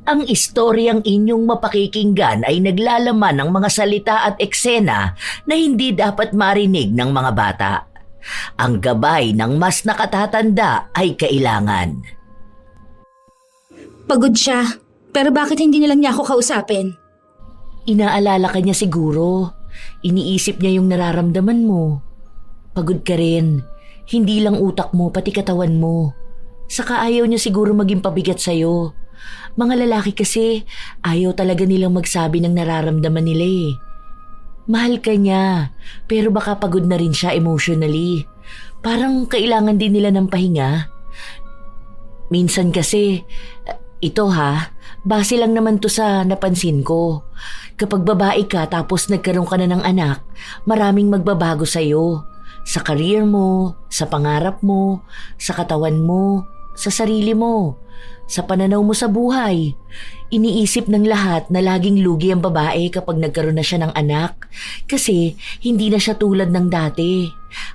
Ang istoryang inyong mapakikinggan ay naglalaman ng mga salita at eksena na hindi dapat marinig ng mga bata. Ang gabay ng mas nakatatanda ay kailangan. Pagod siya. Pero bakit hindi nilang niya ako kausapin? Inaalala ka niya siguro. Iniisip niya yung nararamdaman mo. Pagod ka rin. Hindi lang utak mo, pati katawan mo. Saka ayaw niya siguro maging pabigat sa'yo. Mga lalaki kasi, ayaw talaga nilang magsabi ng nararamdaman nila eh. Mahal ka niya, pero baka pagod na rin siya emotionally. Parang kailangan din nila ng pahinga. Minsan kasi, ito base lang naman to sa napansin ko. Kapag babae ka tapos nagkaroon ka na ng anak, maraming magbabago sa'yo. Sa career mo, sa pangarap mo, sa katawan mo, sa sarili mo, sa pananaw mo sa buhay. Iniisip ng lahat na laging lugi ang babae kapag nagkaroon na siya ng anak kasi hindi na siya tulad ng dati.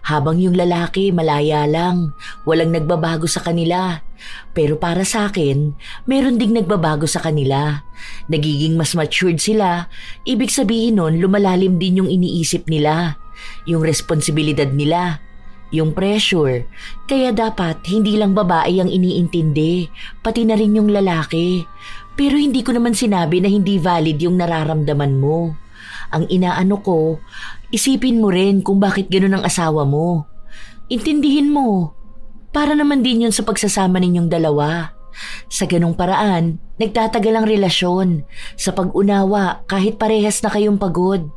Habang yung lalaki malaya lang, walang nagbabago sa kanila. Pero para sa akin, meron ding nagbabago sa kanila. Nagiging mas matured sila, ibig sabihin nun lumalalim din yung iniisip nila, yung responsibilidad nila, yung pressure. Kaya dapat hindi lang babae ang iniintindi, pati na rin yung lalaki. Pero hindi ko naman sinabi na hindi valid yung nararamdaman mo. Ang inaano ko, isipin mo rin kung bakit ganun ang asawa mo. Intindihin mo. Para naman din yun sa pagsasama ninyong dalawa. Sa ganung paraan, nagtatagal ang relasyon. Sa pag-unawa kahit parehas na kayong pagod.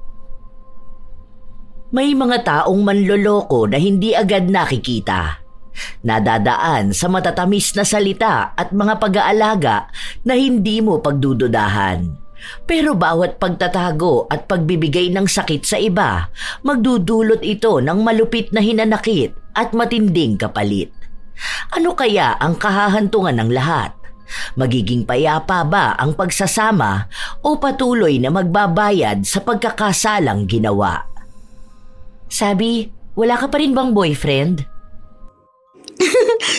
May mga taong manloloko na hindi agad nakikita. Nadadaan sa matatamis na salita at mga pag-aalaga na hindi mo pagdududahan. Pero bawat pagtatago at pagbibigay ng sakit sa iba, magdudulot ito ng malupit na hinanakit at matinding kapalit. Ano kaya ang kahahantungan ng lahat? Magiging payapa ba ang pagsasama o patuloy na magbabayad sa pagkakasalang ginawa? Sabi, wala ka pa rin bang boyfriend?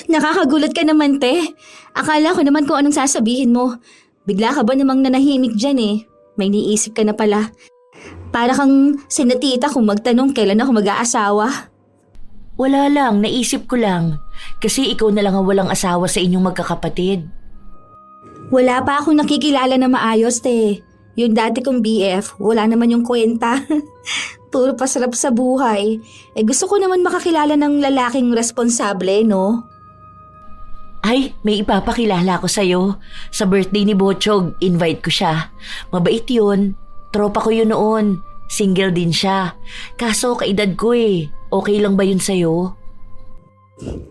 Nakakagulat ka naman, te. Akala ko naman kung anong sasabihin mo. Bigla ka ba namang nanahimik dyan eh? May niisip ka na pala. Para kang sinatita kung magtanong kailan ako mag-aasawa. Wala lang, naisip ko lang. Kasi ikaw na lang ang walang asawa sa inyong magkakapatid. Wala pa akong nakikilala na maayos, te. Yung dati kong BF, wala naman yung kwenta. Puro pasarap sa buhay. Gusto ko naman makakilala ng lalaking responsable, no? Ay, may ipapakilala ko sa'yo. Sa birthday ni Bochog, invite ko siya. Mabait yun. Tropa ko yun noon. Single din siya. Kaso kaedad ko eh. Okay lang ba yun sa'yo?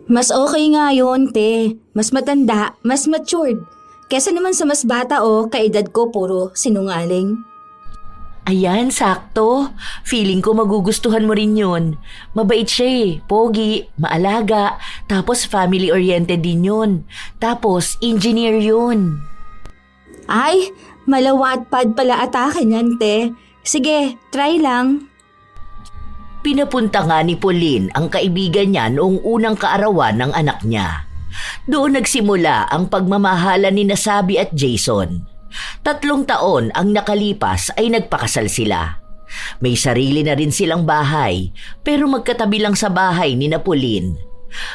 Mas okay nga yun, te. Mas matanda, mas matured. Kesa naman sa mas bata kaedad ko puro sinungaling. Ayan, sakto. Feeling ko magugustuhan mo rin yun. Mabait siya eh. Pogi, maalaga, tapos family-oriented din yun. Tapos engineer yun. Ay, malawatpad pala atake niyan, te. Sige, try lang. Pinapunta nga ni Pauline ang kaibigan niya noong unang kaarawan ng anak niya. Doon nagsimula ang pagmamahalan ni Nasabi at Jason. 3 taon ang nakalipas ay nagpakasal sila. May sarili na rin silang bahay, pero magkatabi lang sa bahay ni Pauline.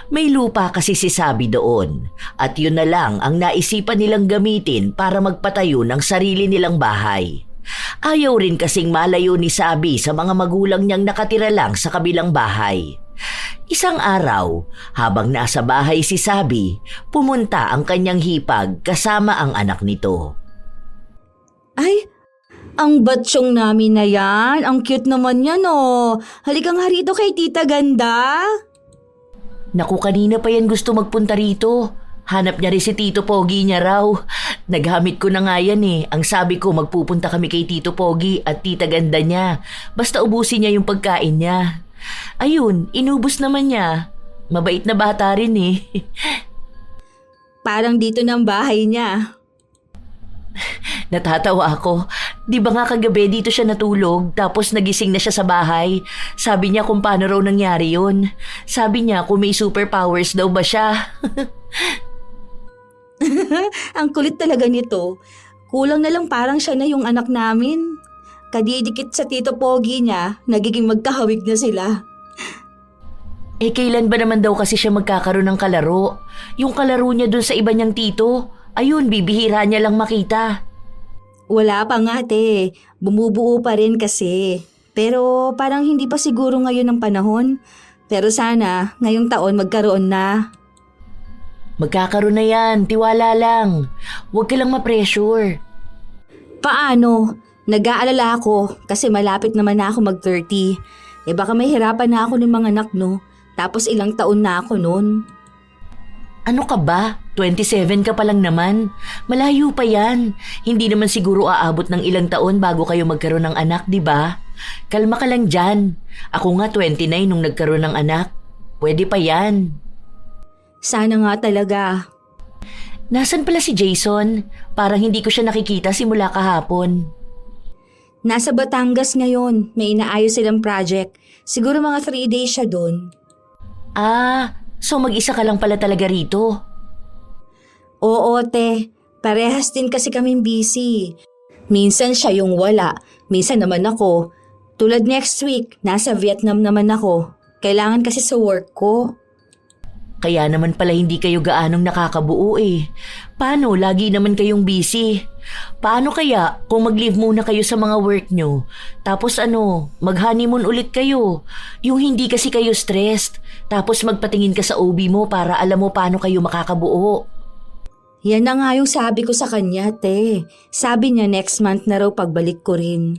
May lupa kasi si Sabi doon, at yun na lang ang naisipan nilang gamitin para magpatayo ng sarili nilang bahay. Ayaw rin kasing malayo ni Sabi sa mga magulang niyang nakatira lang sa kabilang bahay. Isang araw, habang nasa bahay si Sabi, pumunta ang kanyang hipag kasama ang anak nito. Ay, ang batsyong namin na yan. Ang cute naman yan Halika nga rito kay Tita Ganda. Naku, kanina pa yan gusto magpunta rito. Hanap niya rin si Tito Pogi niya raw. Naghamit ko na nga yan eh. Ang sabi ko magpupunta kami kay Tito Pogi at Tita Ganda niya. Basta ubusin niya yung pagkain niya. Ayun, inubos naman niya. Mabait na bata rin eh. Parang dito ng bahay niya. Natatawa ako. Di ba nga kagabi dito siya natulog tapos nagising na siya sa bahay? Sabi niya kung paano raw nangyari yun. Sabi niya kung may superpowers daw ba siya. Ang kulit talaga nito. Kulang na lang parang siya na yung anak namin. Kadidikit sa Tito Pogi niya, nagiging magkahawig na sila. Eh kailan ba naman daw kasi siya magkakaroon ng kalaro? Yung kalaro niya dun sa iba niyang tito, ayun bibihira niya lang makita. Wala pa nga te, bumubuo pa rin kasi. Pero parang hindi pa siguro ngayon ang panahon. Pero sana ngayong taon magkaroon na. Magkakaroon na yan, tiwala lang. Huwag ka lang ma-pressure. Paano? Nag-aalala ako kasi malapit naman na ako mag-30. Eh baka may hirapan na ako ng mga anak no. Tapos ilang taon na ako noon. Ano ka ba? 27 ka pa lang naman. Malayo pa yan. Hindi naman siguro aabot ng ilang taon bago kayo magkaroon ng anak, di ba? Kalma ka lang dyan. Ako nga 29 nung nagkaroon ng anak. Pwede pa yan. Sana nga talaga. Nasaan pala si Jason? Parang hindi ko siya nakikita simula kahapon. Nasa Batangas ngayon. May inaayos silang project. Siguro mga 3 days siya doon. Ah, so mag-isa ka lang pala talaga rito. Oo, te. Parehas din kasi kaming busy. Minsan siya yung wala. Minsan naman ako. Tulad next week, nasa Vietnam naman ako. Kailangan kasi sa work ko. Kaya naman pala hindi kayo gaanong nakakabuo eh. Paano? Lagi naman kayong busy. Paano kaya kung mag-leave muna kayo sa mga work nyo? Tapos mag-honeymoon ulit kayo. Yung hindi kasi kayo stressed. Tapos magpatingin ka sa OB mo para alam mo paano kayo makakabuo. Yan na nga yung sabi ko sa kanya, te. Sabi niya next month na raw pagbalik ko rin.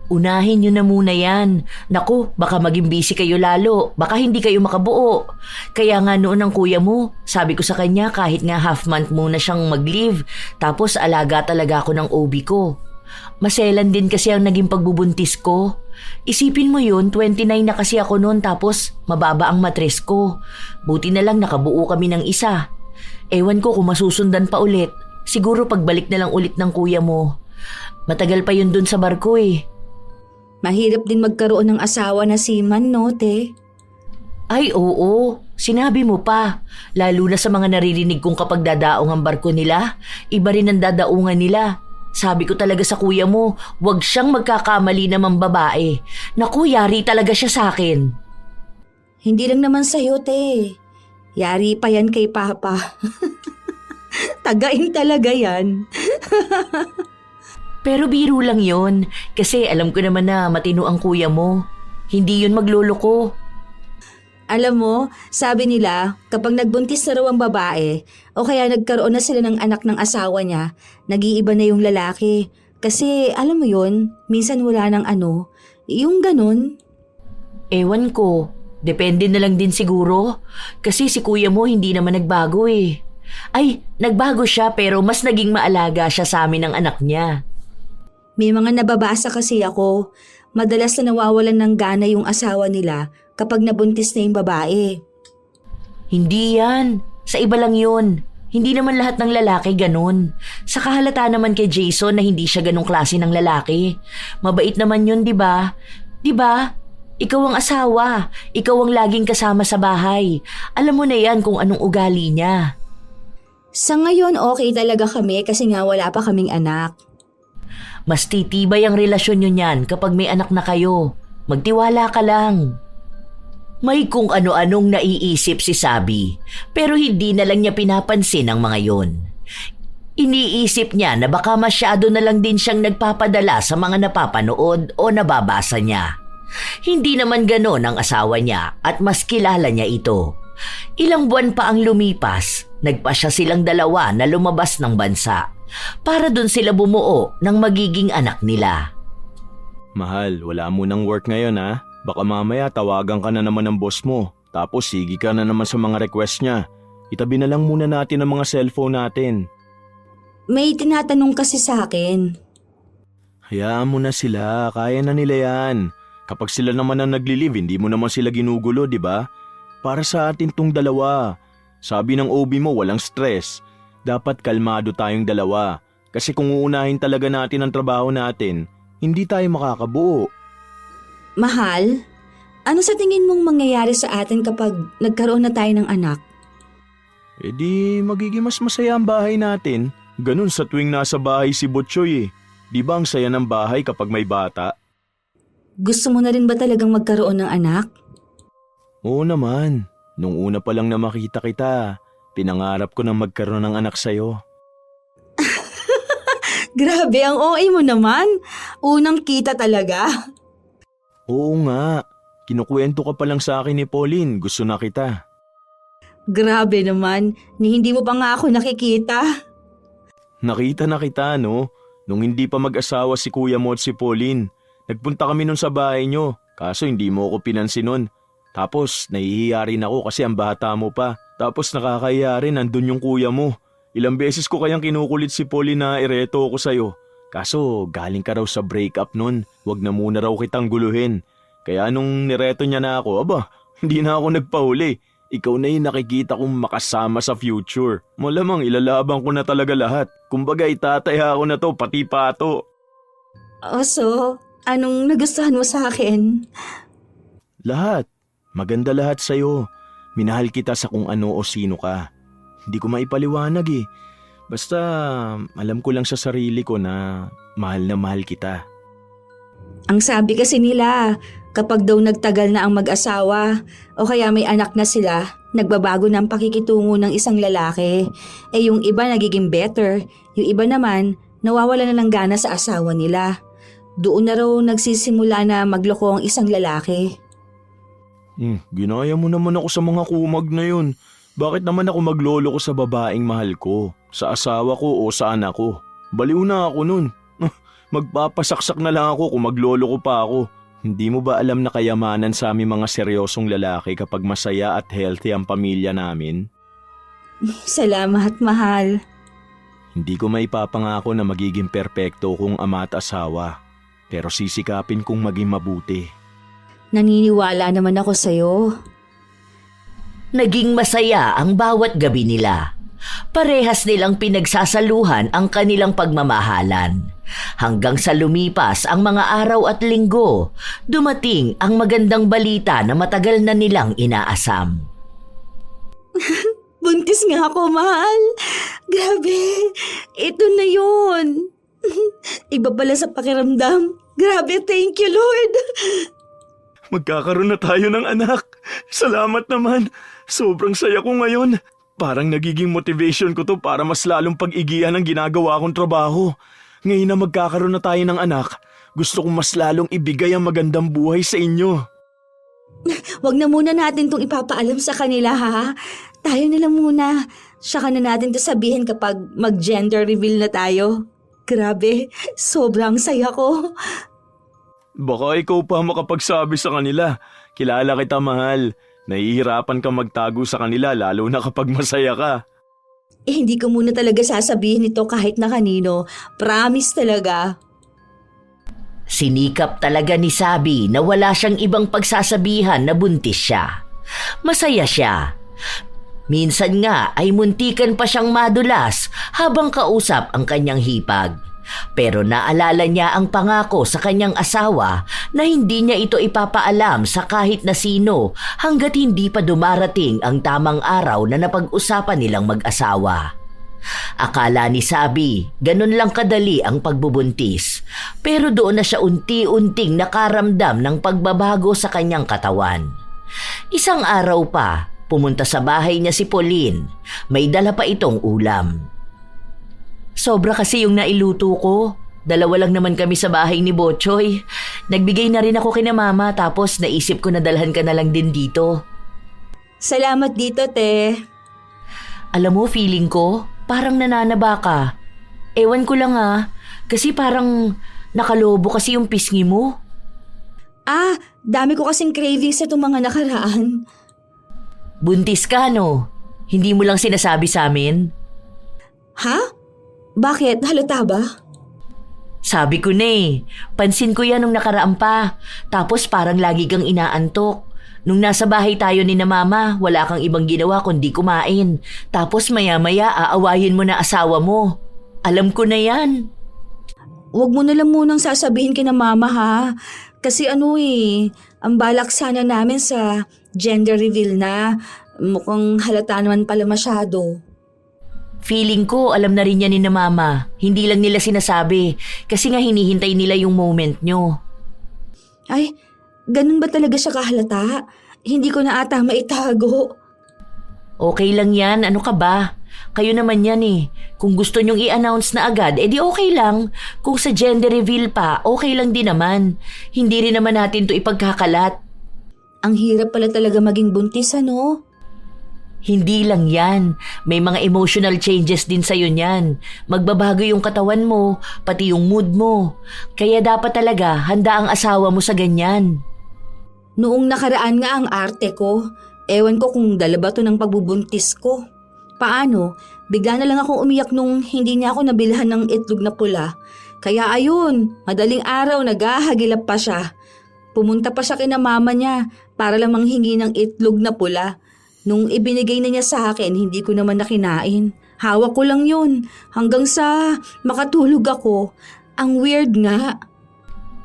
Unahin nyo na muna yan. Naku, baka maging busy kayo lalo. Baka hindi kayo makabuo. Kaya nga noon ng kuya mo, sabi ko sa kanya kahit nga half month muna siyang mag-leave. Tapos alaga talaga ako ng OB ko. Maselan din kasi ang naging pagbubuntis ko. Isipin mo yun, 29 na kasi ako noon tapos mababa ang matres ko. Buti na lang nakabuo kami ng isa. Ewan ko kung masusundan pa ulit. Siguro pagbalik na lang ulit ng kuya mo. Matagal pa yun dun sa barko eh. Mahirap din magkaroon ng asawa na seaman, no, te? Ay oo, sinabi mo pa. Lalo na sa mga naririnig kong kapag dadaong ang barko nila, iba rin ang dadaungan nila. Sabi ko talaga sa kuya mo, wag siyang magkakamali namang babae. Naku, yari talaga siya sa akin. Hindi lang naman sa'yo, te. Yari pa yan kay Papa. Tagain talaga yan. Pero biro lang yon kasi alam ko naman na matino ang kuya mo. Hindi yun magloloko. Alam mo, sabi nila, kapag nagbuntis na raw ang babae, o kaya nagkaroon na sila ng anak ng asawa niya, nag-iiba na yung lalaki. Kasi alam mo yun, minsan wala ng yung ganun. Ewan ko, depende na lang din siguro. Kasi si kuya mo hindi naman nagbago eh. Ay, nagbago siya pero mas naging maalaga siya sa amin ng anak niya. May mga nababasa kasi ako, madalas na nawawalan ng gana yung asawa nila kapag nabuntis na yung babae. Hindi yan. Sa iba lang yun. Hindi naman lahat ng lalaki ganun. Sa kahalata naman kay Jason na hindi siya ganung klase ng lalaki. Mabait naman yun, di ba? Di ba? Ikaw ang asawa. Ikaw ang laging kasama sa bahay. Alam mo na yan kung anong ugali niya. Sa ngayon okay talaga kami kasi nga wala pa kaming anak. Mas titibay ang relasyon nyo niyan kapag may anak na kayo. Magtiwala ka lang. May kung ano-anong naiisip si Sabi, pero hindi na lang niya pinapansin ang mga yon. Iniisip niya na baka masyado na lang din siyang nagpapadala sa mga napapanood o nababasa niya. Hindi naman ganon ang asawa niya at mas kilala niya ito. Ilang buwan pa ang lumipas, nagpasya silang dalawa na lumabas ng bansa. Para dun sila bumuo ng magiging anak nila. Mahal, wala mo ng work ngayon ha. Baka mamaya tawagan ka na naman ng boss mo. Tapos sige ka na naman sa mga request niya. Itabi na lang muna natin ang mga cellphone natin. May tinatanong kasi sa akin. Hayaan mo na sila, kaya na nila yan. Kapag sila naman ang nagli-leave, hindi mo naman sila ginugulo, di ba? Para sa atin tong dalawa. Sabi ng OB mo, walang stress. Dapat kalmado tayong dalawa. Kasi kung uunahin talaga natin ang trabaho natin, hindi tayo makakabuo. Mahal, ano sa tingin mong mangyayari sa atin kapag nagkaroon na tayo ng anak? E di magiging mas masaya ang bahay natin. Ganun sa tuwing nasa bahay si Butchoy eh. Di ba ang saya ng bahay kapag may bata? Gusto mo na rin ba talagang magkaroon ng anak? Oo naman. Nung una pa lang na makita kita, pinangarap ko na magkaroon ng anak sa'yo. Grabe, ang OA mo naman. Unang kita talaga. Oo nga. Kinukwento ka pa lang sa akin ni Pauline. Gusto na kita. Grabe naman, ni hindi mo pa nga ako nakikita. Nakita na kita, no? Nung hindi pa mag-asawa si Kuya mo at si Pauline. Nagpunta kami nun sa bahay nyo. Kaso hindi mo ako pinansin nun. Tapos nahihiya rin ako kasi ang bata mo pa. Tapos nakakahiya rin nandun yung kuya mo. Ilang beses ko kayang kinukulit si Pauline na ireto ako sa'yo. Kaso galing ka raw sa breakup nun. Wag na muna raw kitang guluhin. Kaya nung nireto niya na ako, aba, hindi na ako nagpahuli. Ikaw na yung nakikita kong makasama sa future. Malamang ilalaban ko na talaga lahat. Kumbaga itataya ko na to, pati pato. So, anong nagustuhan mo sa akin? Lahat. Maganda lahat sa'yo. Minahal kita sa kung ano o sino ka. Hindi ko maipaliwanag eh. Basta alam ko lang sa sarili ko na mahal kita. Ang sabi kasi nila, kapag daw nagtagal na ang mag-asawa o kaya may anak na sila, nagbabago na ang pakikitungo ng isang lalaki. Yung iba nagiging better, yung iba naman nawawala na ng gana sa asawa nila. Doon na raw nagsisimula na magloko ang isang lalaki. Ginaya mo naman ako sa mga kumag na yun. Bakit naman ako maglolo ko sa babaeng mahal ko? Sa asawa ko o sa anak ko? Baliw na ako nun. Magpapasaksak na lang ako kung maglolo ko pa ako. Hindi mo ba alam na kayamanan sa aming mga seryosong lalaki kapag masaya at healthy ang pamilya namin? Salamat, mahal. Hindi ko maipapangako na magiging perpekto kong ama at asawa. Pero sisikapin kong maging mabuti. Naniniwala naman ako sa'yo. Naging masaya ang bawat gabi nila. Parehas nilang pinagsasaluhan ang kanilang pagmamahalan. Hanggang sa lumipas ang mga araw at linggo, dumating ang magandang balita na matagal na nilang inaasam. Buntis nga ako, mahal. Grabe, ito na yun. Iba pala sa pakiramdam. Grabe, thank you, Lord. Magkakaroon na tayo ng anak. Salamat naman. Sobrang saya ko ngayon. Parang nagiging motivation ko to para mas lalong pag-igihan ang ginagawa kong trabaho. Ngayon na magkakaroon na tayo ng anak, gusto kong mas lalong ibigay ang magandang buhay sa inyo. Wag na muna natin itong ipapaalam sa kanila, ha? Tayo na lang muna. Saka na natin to sabihin kapag mag-gender reveal na tayo. Grabe, sobrang saya ko. Baka ikaw pa makapagsabi sa kanila. Kilala kita, mahal. Nahihirapan ka magtago sa kanila lalo na kapag masaya ka. Hindi ko muna talaga sasabihin ito kahit na kanino. Promise talaga. Sinikap talaga ni Sabi na wala siyang ibang pagsasabihan na buntis siya. Masaya siya. Minsan nga ay muntikan pa siyang madulas habang kausap ang kanyang hipag. Pero naalala niya ang pangako sa kanyang asawa na hindi niya ito ipapaalam sa kahit na sino hanggat hindi pa dumarating ang tamang araw na napag-usapan nilang mag-asawa. Akala ni Sabi, ganun lang kadali ang pagbubuntis. Pero doon na siya unti-unting nakaramdam ng pagbabago sa kanyang katawan. Isang araw pa, pumunta sa bahay niya si Pauline. May dala pa itong ulam. Sobra kasi yung nailuto ko. Dalawa lang naman kami sa bahay ni Botchoy. Nagbigay na rin ako kina mama tapos naisip ko na dalhan ka na lang din dito. Salamat dito, te. Alam mo, feeling ko, parang nananaba ka. Ewan ko lang kasi parang nakalobo kasi yung pisngi mo. Dami ko kasing cravings sa itong mga nakaraan. Buntis ka, no? Hindi mo lang sinasabi sa amin? Ha? Bakit? Halata ba? Sabi ko na pansin ko yan nung nakaraan pa. Tapos parang lagi kang inaantok. Nung nasa bahay tayo ni na mama, wala kang ibang ginawa kundi kumain. Tapos maya-maya aawayin mo na asawa mo. Alam ko na yan. Huwag mo na lang munang sasabihin kina mama, ha? Kasi ang balak sana namin sa gender reveal na. Mukhang halata naman pala masyado. Feeling ko alam na rin yan ni na mama. Hindi lang nila sinasabi kasi nga hinihintay nila yung moment nyo. Ay, ganun ba talaga siya kahalata? Hindi ko na ata maitago. Okay lang yan, ano ka ba? Kayo naman yan eh. Kung gusto nyong i-announce na agad, edi okay lang. Kung sa gender reveal pa, okay lang din naman. Hindi rin naman natin to ipagkakalat. Ang hirap pala talaga maging buntis, ano? Hindi lang yan. May mga emotional changes din sa'yo niyan. Magbabago yung katawan mo, pati yung mood mo. Kaya dapat talaga handa ang asawa mo sa ganyan. Noong nakaraan nga ang arte ko. Ewan ko kung dala ba to ng pagbubuntis ko. Paano? Bigla na lang akong umiyak nung hindi niya ako nabilhan ng itlog na pula. Kaya ayun, madaling araw naghahagilap pa siya. Pumunta pa siya kina mama niya para lang manghingi ng itlog na pula. Nung ibinigay na niya sa akin, hindi ko naman nakinain. Hawak ko lang yun hanggang sa makatulog ako. Ang weird nga.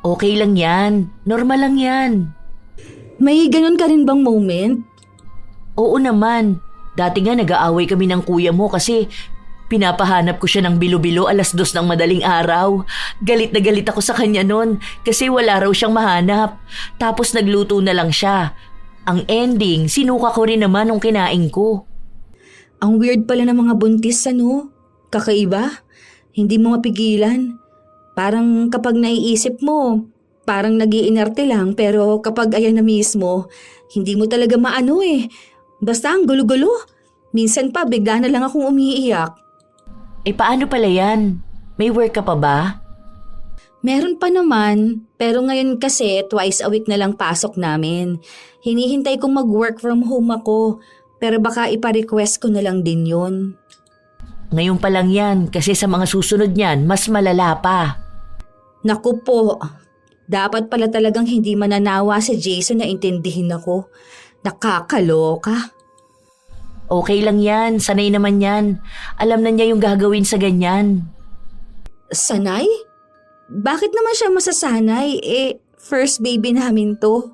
Okay lang yan. Normal lang yan. May ganun ka rin bang moment? Oo naman. Dati nga nag-aaway kami ng kuya mo kasi pinapahanap ko siya ng bilo-bilo 2:00 ng madaling araw. Galit na galit ako sa kanya nun kasi wala raw siyang mahanap. Tapos nagluto na lang siya. Ang ending, sinuka ko rin naman nung kinain ko. Ang weird pala ng mga buntis, ano? Kakaiba? Hindi mo mapigilan. Parang kapag naiisip mo, parang nag-iinarte lang pero kapag ayan na mismo, hindi mo talaga maano eh. Basta ang gulo-gulo. Minsan pa bigla na lang akong umiiyak. Eh paano pala yan? May work ka pa ba? Meron pa naman, pero ngayon kasi twice a week na lang pasok namin. Hinihintay kong mag-work from home ako, pero baka ipa-request ko na lang din yun. Ngayon pa lang yan kasi sa mga susunod niyan mas malala pa. Naku po, dapat pala talagang hindi mananawa si Jason na intindihin ako. Nakakaloka. Okay lang yan, sanay naman yan. Alam na niya yung gagawin sa ganyan. Sanay? Bakit naman siya masasanay? First baby namin to.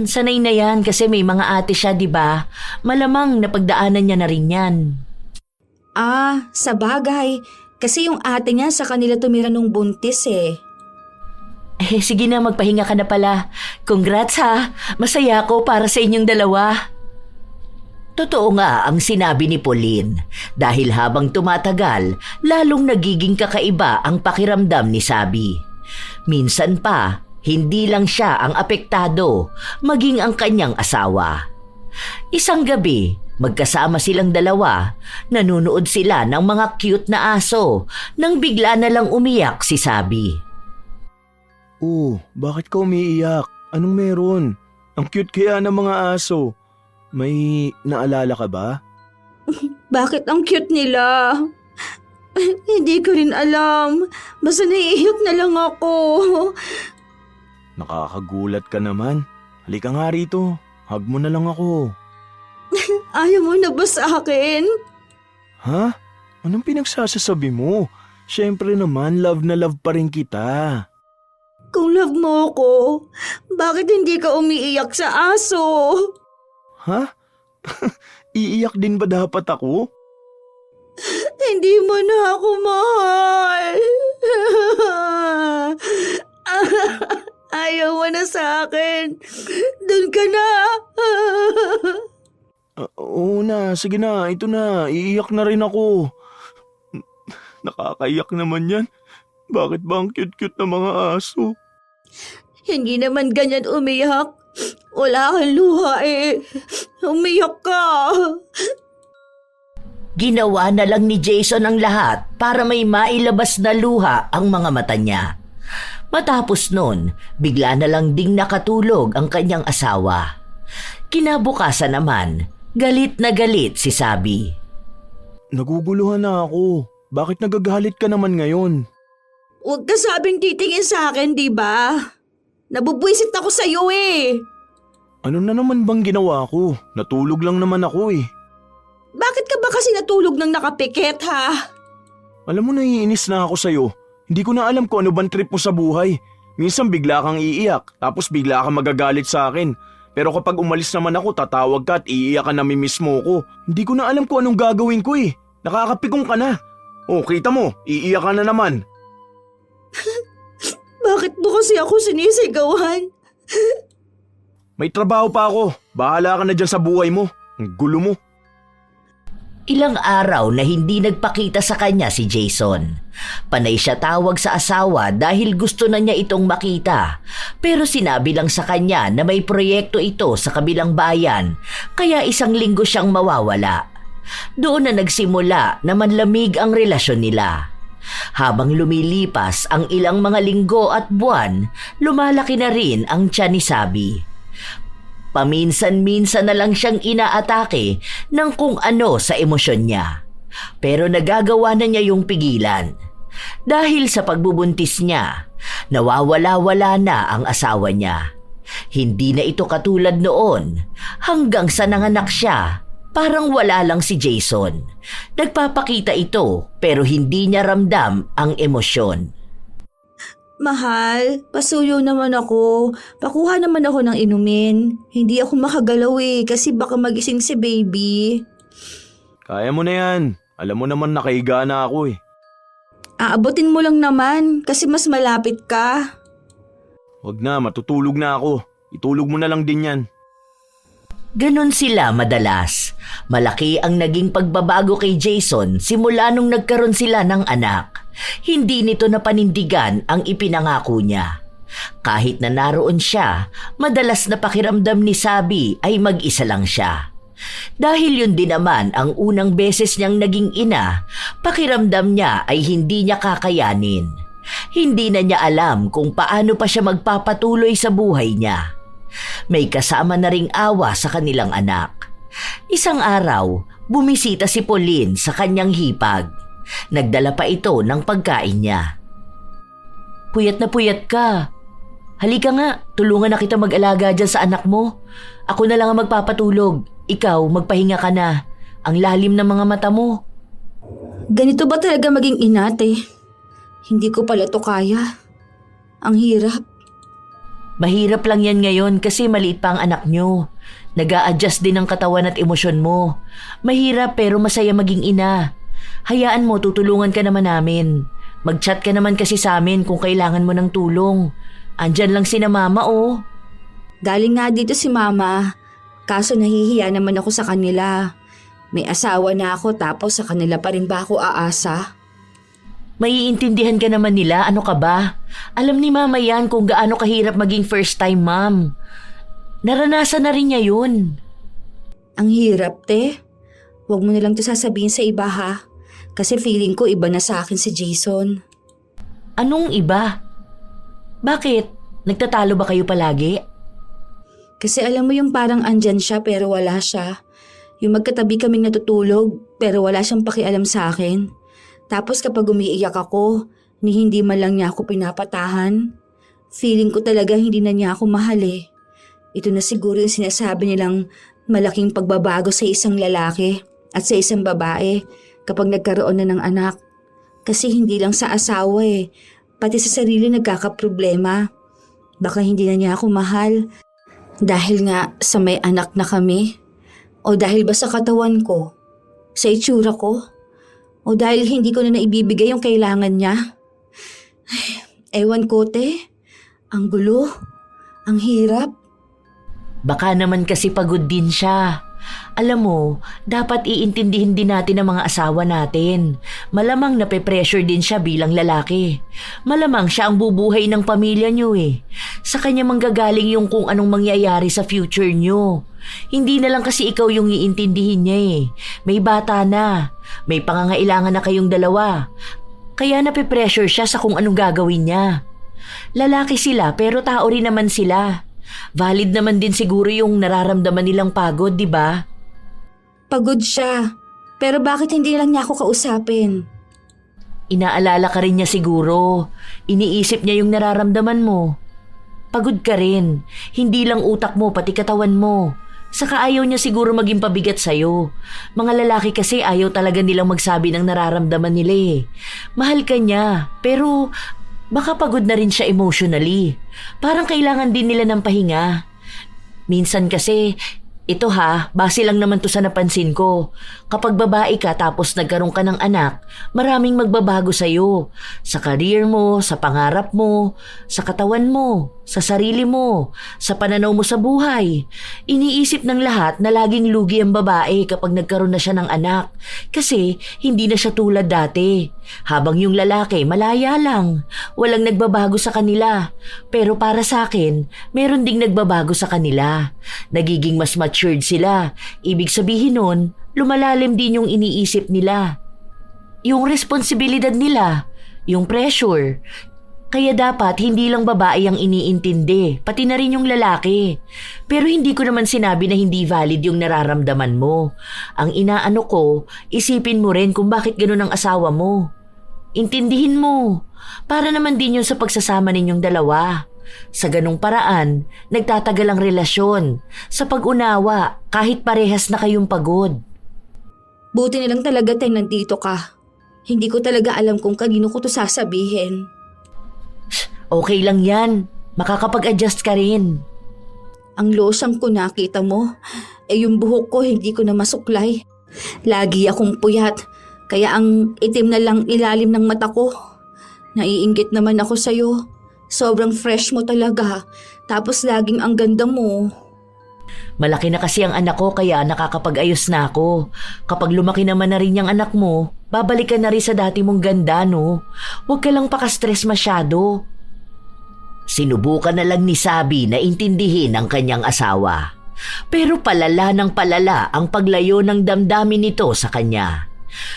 Sanay na yan kasi may mga ate siya, di ba? Malamang napagdaanan niya na rin yan. Sa bagay. Kasi yung ate niya sa kanila tumira nung buntis eh. Sige na, magpahinga ka na pala. Congrats ha, masaya ako para sa inyong dalawa. Totoo nga ang sinabi ni Pauline dahil habang tumatagal, lalong nagiging kakaiba ang pakiramdam ni Sabi. Minsan pa, hindi lang siya ang apektado, maging ang kanyang asawa. Isang gabi, magkasama silang dalawa, nanunood sila ng mga cute na aso nang bigla na lang umiyak si Sabi. Oh, bakit ka umiiyak? Anong meron? Ang cute kaya ng mga aso. May naalala ka ba? Bakit ang cute nila? Hindi ko rin alam. Basta naiiyak na lang ako. Nakakagulat ka naman. Halika nga rito. Hug mo na lang ako. Ayaw mo na ba sa akin? Ha? Anong pinagsasasabi mo? Siyempre naman, love na love pa rin kita. Kung love mo ako, bakit hindi ka umiiyak sa aso? Ha? Iiyak din ba dapat ako? Hindi mo na ako mahal. Ayaw mo na sa akin. Doon ka na. Oo na, sige na, ito na, iiyak na rin ako. Nakakaiyak naman yan. Bakit ba ang cute-cute na mga aso? Hindi naman ganyan umiyak. Wala kang luha eh. Umiyak ka. Ginawa na lang ni Jason ang lahat para may mailabas na luha ang mga mata niya. Matapos nun, bigla na lang ding nakatulog ang kanyang asawa. Kinabukasan naman, galit na galit si Sabi. Naguguluhan na ako. Bakit nagagalit ka naman ngayon? Huwag ka sabing titingin sa akin, di ba? Nabubwisit ako sa'yo eh. Ano na naman bang ginawa ko? Natulog lang naman ako eh. Bakit ka ba kasi natulog ng nakapikit ha? Alam mo, naiinis na ako sa'yo. Hindi ko na alam kung ano bang trip mo sa buhay. Minsan bigla kang iiyak, tapos bigla kang magagalit sa akin. Pero kapag umalis naman ako, tatawag ka at iiyak ka na mismo ko. Hindi ko na alam kung anong gagawin ko eh. Nakakapikong ka na. Oh, kita mo, iiyak ka na naman. Bakit mo kasi ako sinisigawan? May trabaho pa ako. Bahala ka na dyan sa buhay mo. Ang gulo mo. Ilang araw na hindi nagpakita sa kanya si Jason. Panay siya tawag sa asawa dahil gusto na niya itong makita. Pero sinabi lang sa kanya na may proyekto ito sa kabilang bayan, kaya isang linggo siyang mawawala. Doon na nagsimula na manlamig ang relasyon nila. Habang lumilipas ang ilang mga linggo at buwan, lumalaki na rin ang tiyan ni Sabi. Paminsan-minsan na lang siyang inaatake ng kung ano sa emosyon niya. Pero nagagawa na niya yung pigilan. Dahil sa pagbubuntis niya, nawawala-wala na ang asawa niya. Hindi na ito katulad noon. Hanggang sa nanganak siya, parang wala lang si Jason. Nagpapakita ito pero hindi niya ramdam ang emosyon. Mahal, pasuyo naman ako. Pakuha naman ako ng inumin. Hindi ako makagalaw kasi baka magising si baby. Kaya mo na yan. Alam mo naman nakahiga na ako eh. Aabutin mo lang naman kasi mas malapit ka. Wag na, matutulog na ako. Itulog mo na lang din yan. Ganon sila madalas. Malaki ang naging pagbabago kay Jason simula nung nagkaroon sila ng anak. Hindi nito napanindigan ang ipinangako niya. Kahit na naroon siya, madalas na pakiramdam ni Sabi ay mag-isa lang siya. Dahil yun din naman ang unang beses niyang naging ina, pakiramdam niya ay hindi niya kakayanin. Hindi na niya alam kung paano pa siya magpapatuloy sa buhay niya. May kasama na ring awa sa kanilang anak. Isang araw, bumisita si Pauline sa kanyang hipag. Nagdala pa ito ng pagkain niya. Puyat na puyat ka. Halika nga, tulungan na kita mag-alaga dyan sa anak mo. Ako na lang ang magpapatulog. Ikaw, magpahinga ka na. Ang lalim ng mga mata mo. Ganito ba talaga maging inate? Hindi ko pala to kaya. Ang hirap. Mahirap lang yan ngayon kasi maliit pa ang anak nyo. Nag-a-adjust din ang katawan at emosyon mo. Mahirap pero masaya maging ina. Hayaan mo, tutulungan ka naman namin. Mag-chat ka naman kasi sa amin kung kailangan mo ng tulong. Andyan lang sina mama oh. Galing nga dito si mama. Kaso nahihiya naman ako sa kanila. May asawa na ako tapos sa kanila pa rin ba ako aasa? Maiintindihan ka naman nila, ano ka ba? Alam ni mama yan kung gaano kahirap maging first time mom. Naranasan na rin niya yun. Ang hirap, te. Huwag mo na lang to sasabihin sa iba ha. Kasi feeling ko iba na sa akin si Jason. Anong iba? Bakit? Nagtatalo ba kayo palagi? Kasi alam mo yung parang andyan siya pero wala siya. Yung magkatabi kaming natutulog pero wala siyang pakialam sa akin. Tapos kapag umiiyak ako, ni hindi man lang niya ako pinapatahan. Feeling ko talaga hindi na niya ako mahal eh. Ito na siguro yung sinasabi nilang malaking pagbabago sa isang lalaki at sa isang babae kapag nagkaroon na ng anak. Kasi hindi lang sa asawa pati sa sarili nagkakaproblema. Baka hindi na niya ako mahal dahil nga sa may anak na kami. O dahil ba sa katawan ko, sa itsura ko, o dahil hindi ko na naibibigay yung kailangan niya. Ewan ko, te. Ang gulo. Ang hirap. Baka naman kasi pagod din siya. Alam mo, dapat iintindihin din natin ang mga asawa natin. Malamang nape-pressure din siya bilang lalaki. Malamang siya ang bubuhay ng pamilya niyo eh. Sa kanya manggagaling yung kung anong mangyayari sa future niyo. Hindi na lang kasi ikaw yung iintindihin niya eh. May bata na. May pangangailangan na kayong dalawa. Kaya nape-pressure siya sa kung anong gagawin niya. Lalaki sila pero tao rin naman sila. Valid naman din siguro yung nararamdaman nilang pagod, di ba? Pagod siya. Pero bakit hindi lang niya ako kausapin? Inaalala ka rin niya siguro. Iniisip niya yung nararamdaman mo. Pagod ka rin. Hindi lang utak mo, pati katawan mo. Saka ayaw niya siguro maging pabigat sa'yo. Mga lalaki kasi ayaw talaga nilang magsabi ng nararamdaman nila eh. Mahal ka niya, pero baka pagod na rin siya emotionally. Parang kailangan din nila ng pahinga. Minsan kasi, ito base lang naman to sa napansin ko. Kapag babae ka tapos nagkaroon ka ng anak, maraming magbabago sa'yo. Sa career mo, sa pangarap mo, sa katawan mo, sa sarili mo, sa pananaw mo sa buhay. Iniisip ng lahat na laging lugi ang babae kapag nagkaroon na siya ng anak. Kasi hindi na siya tulad dati. Habang yung lalaki, malaya lang. Walang nagbabago sa kanila. Pero para sa akin, meron ding nagbabago sa kanila. Nagiging mas matured sila. Ibig sabihin nun, lumalalim din yung iniisip nila. Yung responsibilidad nila, yung pressure. Kaya dapat hindi lang babae ang iniintindi, pati na rin yung lalaki. Pero hindi ko naman sinabi na hindi valid yung nararamdaman mo. Ang inaano ko, isipin mo rin kung bakit ganun ang asawa mo. Intindihin mo. Para naman din yun sa pagsasama ninyong dalawa. Sa ganung paraan, nagtatagal ang relasyon. Sa pag-unawa, kahit parehas na kayong pagod. Buti na lang talaga tayo nandito ka. Hindi ko talaga alam kung kanino ko to sasabihin. Okay lang yan. Makakapag-adjust ka rin. Ang losyang ko nakita mo, yung buhok ko hindi ko na masuklay. Lagi akong puyat, kaya ang itim na lang ilalim ng mata ko. Naiinggit naman ako sa'yo. Sobrang fresh mo talaga, tapos laging ang ganda mo. Malaki na kasi ang anak ko kaya nakakapag-ayos na ako. Kapag lumaki naman na rin yung anak mo, babalik ka na rin sa dati mong ganda, no? Huwag ka lang pakastress masyado. Sinubukan na lang ni Sabi na intindihin ang kanyang asawa. Pero palala ng palala ang paglayo ng damdamin nito sa kanya.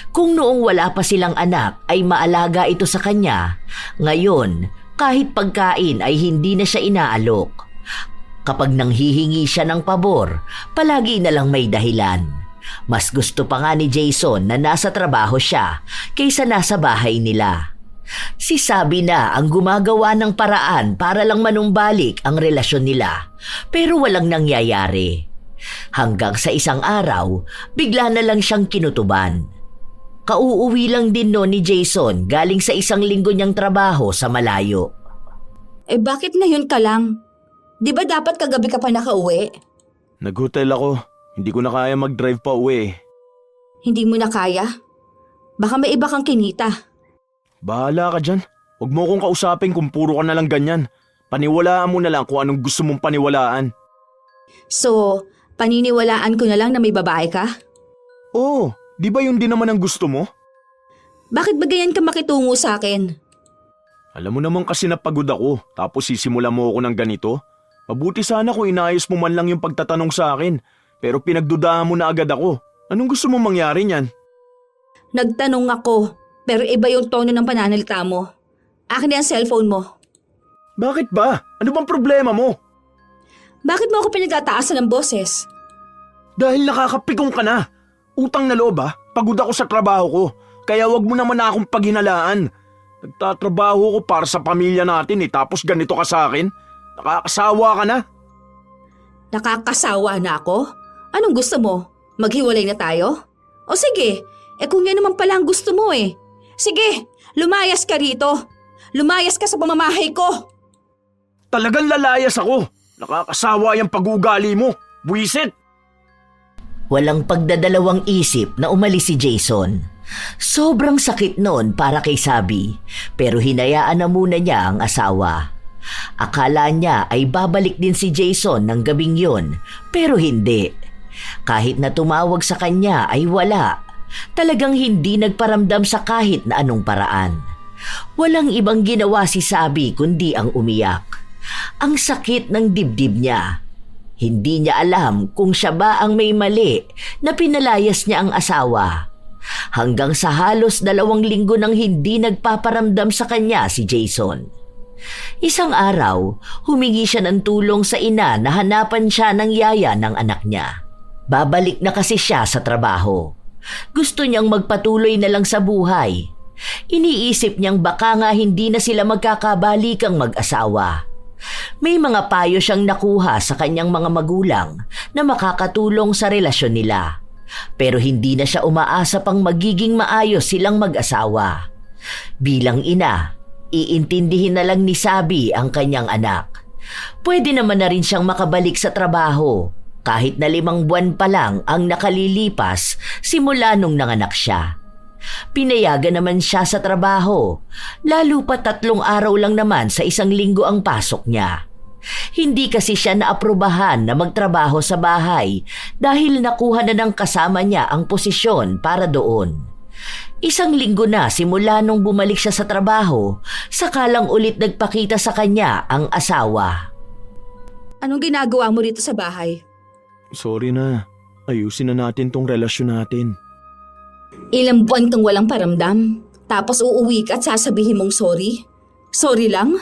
Kung noong wala pa silang anak ay maalaga ito sa kanya, ngayon kahit pagkain ay hindi na siya inaalok. Kapag nanghihingi siya ng pabor, palagi na lang may dahilan. Mas gusto pa nga ni Jason na nasa trabaho siya kaysa nasa bahay nila. Si Sabi na ang gumagawa ng paraan para lang manumbalik ang relasyon nila, pero walang nangyayari. Hanggang sa isang araw, bigla na lang siyang kinutuban. Kauuwi lang din noon ni Jason galing sa isang linggo niyang trabaho sa malayo. Bakit ngayon ka lang? Di ba dapat kagabi ka pa nakauwi? Nag-hotel ako. Hindi ko na kaya mag-drive pa uwi. Hindi mo na kaya? Baka may iba kang kinita. Bahala ka dyan. Huwag mo akong kausapin kung puro ka na lang ganyan. Paniwalaan mo na lang kung anong gusto mong paniwalaan. So, paniniwalaan ko na lang na may babae ka? Oo, di ba yun din naman ang gusto mo? Bakit ba ganyan ka makitungo sa akin? Alam mo naman kasi napagod ako, tapos sisimula mo ako ng ganito. Mabuti sana kung inayos mo man lang yung pagtatanong sa akin, pero pinagdudahan mo na agad ako. Anong gusto mong mangyari niyan? Nagtanong ako, pero iba yung tono ng pananalita mo. Akin na ang cellphone mo. Bakit ba? Ano bang problema mo? Bakit mo ako pinagtataasan ng boses? Dahil nakakapikong ka na. Utang na loob pagod ako sa trabaho ko, kaya wag mo naman na akong paghinalaan. Nagtatrabaho ko para sa pamilya natin tapos ganito ka sa akin? Nakakasawa ka na? Nakakasawa na ako? Anong gusto mo? Maghiwalay na tayo? O sige, kung yan naman pala ang gusto mo Sige, lumayas ka rito. Lumayas ka sa pamamahay ko. Talagang lalayas ako. Nakakasawa yung pag-uugali mo. Buwisit! Walang pagdadalawang isip na umalis si Jason. Sobrang sakit noon para kay Sabi, pero hinayaan na muna niya ang asawa. Akala niya ay babalik din si Jason ng gabing yun, pero hindi. Kahit na tumawag sa kanya ay wala. Talagang hindi nagparamdam sa kahit na anong paraan. Walang ibang ginawa si Sabi kundi ang umiyak. Ang sakit ng dibdib niya. Hindi niya alam kung siya ba ang may mali na pinalayas niya ang asawa. Hanggang sa halos 2 linggo nang hindi nagpaparamdam sa kanya si Jason. Isang araw, humingi siya ng tulong sa ina na hanapan siya ng yaya ng anak niya. Babalik na kasi siya sa trabaho. Gusto niyang magpatuloy na lang sa buhay. Iniisip niyang baka nga hindi na sila magkakabalikang mag-asawa. May mga payo siyang nakuha sa kanyang mga magulang na makakatulong sa relasyon nila. Pero hindi na siya umaasa pang magiging maayos silang mag-asawa. Bilang ina, iintindihin na lang ni Sabi ang kanyang anak. Pwede naman na rin siyang makabalik sa trabaho kahit na 5 buwan pa lang ang nakalilipas simula nung nanganak siya. Pinayagan naman siya sa trabaho, lalo pa 3 araw lang naman sa 1 linggo ang pasok niya. Hindi kasi siya naaprubahan na magtrabaho sa bahay dahil nakuha na ng kasama niya ang posisyon para doon. 1 linggo na simula nung bumalik siya sa trabaho, saka lang ulit nagpakita sa kanya ang asawa. Anong ginagawa mo rito sa bahay? Sorry na. Ayusin na natin tong relasyon natin. Ilang buwan kang walang paramdam, tapos uuwi ka at sasabihin mong sorry? Sorry lang?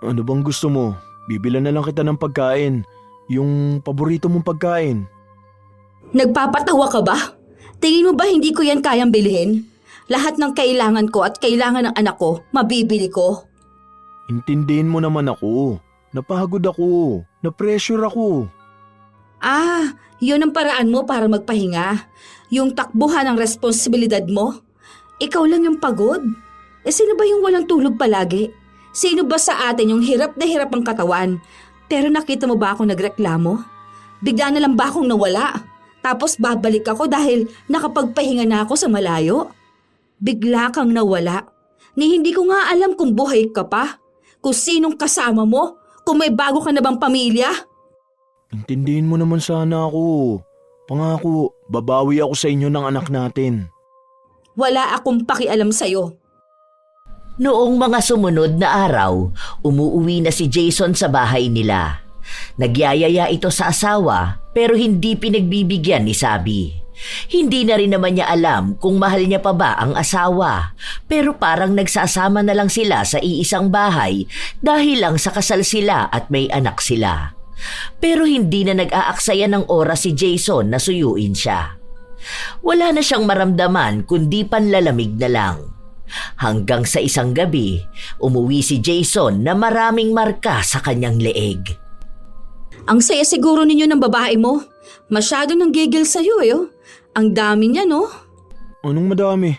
Ano bang gusto mo? Bibilan na lang kita ng pagkain. Yung paborito mong pagkain. Nagpapatawa ka ba? Tingin mo ba hindi ko yan kayang bilhin? Lahat ng kailangan ko at kailangan ng anak ko, mabibili ko. Intindihin mo naman ako. Napagod ako. Na-pressure ako. Yun ang paraan mo para magpahinga. Yung takbuhan ng responsibilidad mo. Ikaw lang yung pagod. Sino ba yung walang tulog palagi? Sino ba sa atin yung hirap na hirap ang katawan? Pero nakita mo ba ako nagreklamo? Bigla na lang ba akong nawala? Tapos babalik ako dahil nakapagpahinga na ako sa malayo? Bigla kang nawala. Ni hindi ko nga alam kung buhay ka pa. Kung sinong kasama mo. Kung may bago ka na bang pamilya. Intindihin mo naman sana ako. Pangako, babawi ako sa inyo ng anak natin. Wala akong pakialam sa'yo. Noong mga sumunod na araw, umuuwi na si Jason sa bahay nila. Nagyayaya ito sa asawa pero hindi pinagbibigyan ni Sabi. Hindi na rin naman niya alam kung mahal niya pa ba ang asawa, pero parang nagsasama na lang sila sa iisang bahay dahil lang sa kasal sila at may anak sila. Pero hindi na nag-aaksaya ng oras si Jason na suyuin siya. Wala na siyang maramdaman kundi panlalamig na lang. Hanggang sa isang gabi, umuwi si Jason na maraming marka sa kanyang leeg. Ang saya siguro ninyo ng babae mo. Masyado nang gigil sa'yo oh. Ang dami niya no? Anong madami?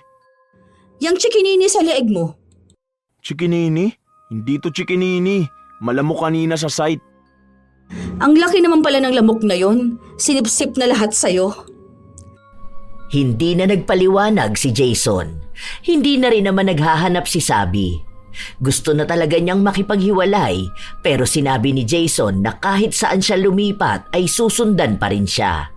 Yang chikinini sa leeg mo. Chikinini? Hindi to chikinini. Malamok kanina sa site. Ang laki naman pala ng lamok na yon. Sinipsip na lahat sa'yo. Hindi na nagpaliwanag si Jason. Hindi na rin naman naghahanap si Sabi. Gusto na talaga niyang makipaghiwalay pero sinabi ni Jason na kahit saan siya lumipat ay susundan pa rin siya.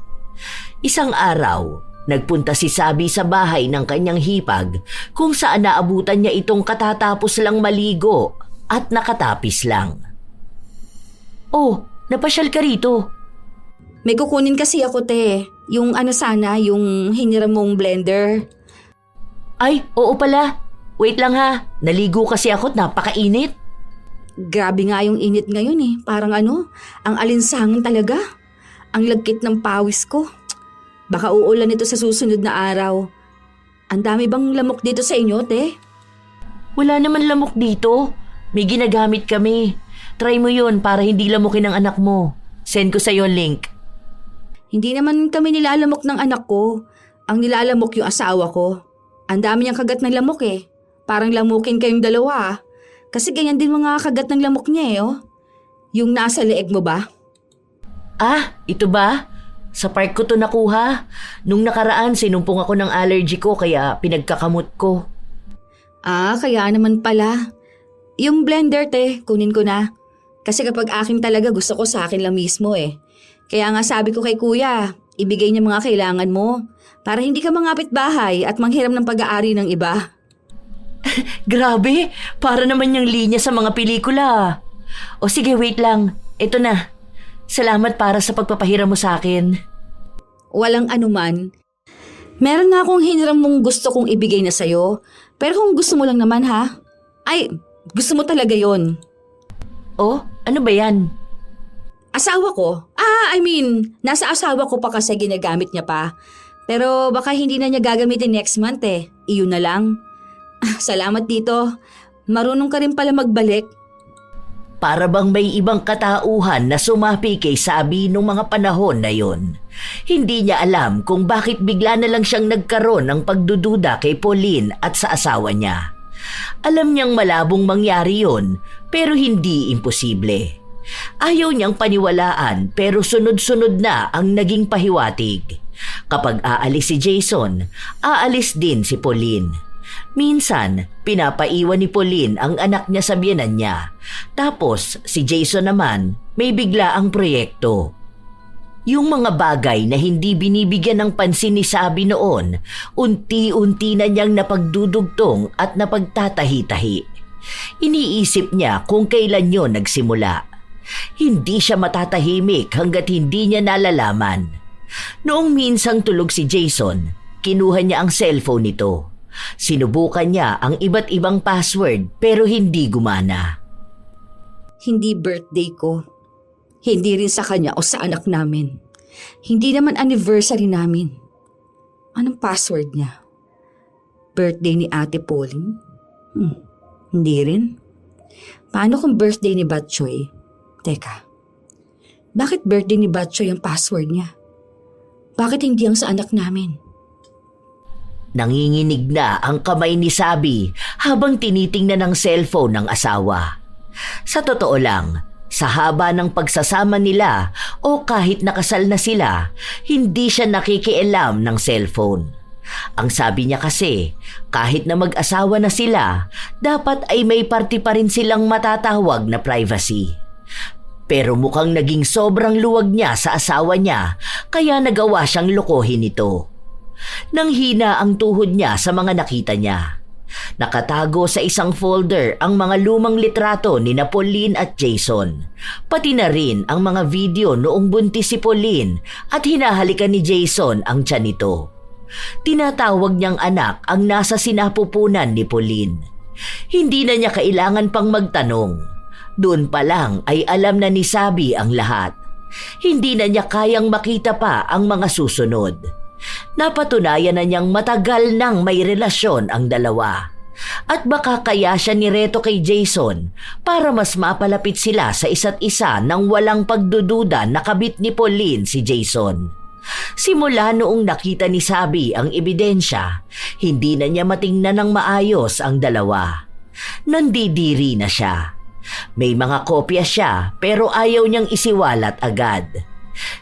Isang araw, nagpunta si Sabi sa bahay ng kanyang hipag kung saan naabutan niya itong katatapos lang maligo at nakatapis lang. Oh, napasyal ka rito. May kukunin kasi ako te. Yung yung hiniram mong blender. Ay, oo pala. Wait lang ha, naligo kasi ako at napakainit. Grabe nga yung init ngayon eh. Parang ang alinsangan talaga. Ang lagkit ng pawis ko. Baka uulan ito sa susunod na araw. Ang dami bang lamok dito sa inyo, te? Wala naman lamok dito. May ginagamit kami. Try mo yun para hindi lamukin ang anak mo. Send ko sa'yo link. Hindi naman kami nilalamok ng anak ko. Ang nilalamok yung asawa ko. Ang dami niyang kagat ng lamok eh. Parang lamukin kayong dalawa. Kasi ganyan din mga kagat ng lamok niya eh. Yung nasa leeg mo ba? Ito ba? Sa park ko to nakuha. Nung nakaraan sinumpong ako ng allergy ko kaya pinagkakamot ko. Kaya naman pala. Yung blender te, kunin ko na. Kasi kapag akin talaga gusto ko sa akin lang mismo eh. Kaya nga sabi ko kay kuya, ibigay niya mga kailangan mo. Para hindi ka mangapit bahay at manghiram ng pag-aari ng iba. Grabe, para naman yung linya sa mga pelikula. O sige, wait lang. Ito na. Salamat para sa pagpapahiram mo sa akin. Walang anuman. Meron nga akong hiniram mong gusto kong ibigay na sa'yo. Pero kung gusto mo lang naman ha? Ay, gusto mo talaga yon. Oh, ano ba yan? Asawa ko? Nasa asawa ko pa kasi ginagamit niya pa. Pero baka hindi na niya gagamitin next month eh. Iyon na lang. Salamat dito. Marunong ka rin pala magbalik. Para bang may ibang katauhan na sumapi kay Sabi nung mga panahon na yon. Hindi niya alam kung bakit bigla na lang siyang nagkaroon ng pagdududa kay Pauline at sa asawa niya. Alam niyang malabong mangyari yon pero hindi imposible. Ayaw niyang paniwalaan pero sunod-sunod na ang naging pahiwatig. Kapag aalis si Jason, aalis din si Pauline. Minsan, pinapaiwan ni Pauline ang anak niya sa biyenan niya. Tapos si Jason naman may biglaang proyekto. Yung mga bagay na hindi binibigyan ng pansin ni Sabi noon, unti-unti na niyang napagdudugtong at napagtatahi-tahi. Iniisip niya kung kailan yon nagsimula. Hindi siya matatahimik hanggat hindi niya nalalaman. Noong minsang tulog si Jason, kinuha niya ang cellphone nito. Sinubukan niya ang iba't ibang password pero hindi gumana. Hindi birthday ko. Hindi rin sa kanya o sa anak namin. Hindi naman anniversary namin. Anong password niya? Birthday ni Ate Pauline? Hindi rin. Paano kung birthday ni Batchoy? Teka, bakit birthday ni Batchoy ang password niya? Bakit hindi ang sa anak namin? Nanginginig na ang kamay ni Sabi habang tinitingnan ng cellphone ng asawa. Sa totoo lang, sa haba ng pagsasama nila o kahit nakasal na sila, hindi siya nakikialam ng cellphone. Ang sabi niya kasi, kahit na mag-asawa na sila, dapat ay may parte pa rin silang matatawag na privacy. Pero mukhang naging sobrang luwag niya sa asawa niya, kaya nagawa siyang lokohin ito. Nanghina ang tuhod niya sa mga nakita niya. Nakatago sa isang folder ang mga lumang litrato ni Pauline at Jason. Pati na rin ang mga video noong buntis si Pauline at hinahalikan ni Jason ang tiyan nito. Tinatawag niyang anak ang nasa sinapupunan ni Pauline. Hindi na niya kailangan pang magtanong. Doon pa lang ay alam na ni Sabi ang lahat. Hindi na niya kayang makita pa ang mga susunod. Napatunayan na niyang matagal nang may relasyon ang dalawa. At baka kaya siya nireto kay Jason para mas mapalapit sila sa isa't isa nang walang pagdududa na kabit ni Pauline si Jason. Simula noong nakita ni Sabi ang ebidensya, hindi na niya matingnan ng maayos ang dalawa. Nandidiri na siya. May mga kopya siya pero ayaw niyang isiwalat agad.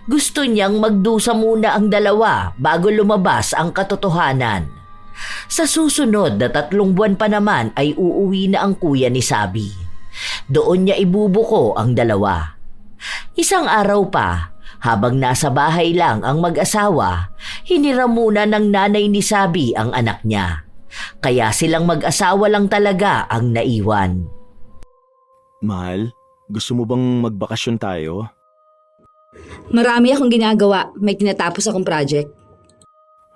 Gusto niyang magdusa muna ang dalawa bago lumabas ang katotohanan. Sa susunod na 3 buwan pa naman ay uuwi na ang kuya ni Sabi. Doon niya ibubuko ang dalawa. Isang araw pa, habang nasa bahay lang ang mag-asawa, hiniram muna ng nanay ni Sabi ang anak niya. Kaya silang mag-asawa lang talaga ang naiwan. Mahal, gusto mo bang magbakasyon tayo? Marami akong ginagawa. May tinatapos akong project.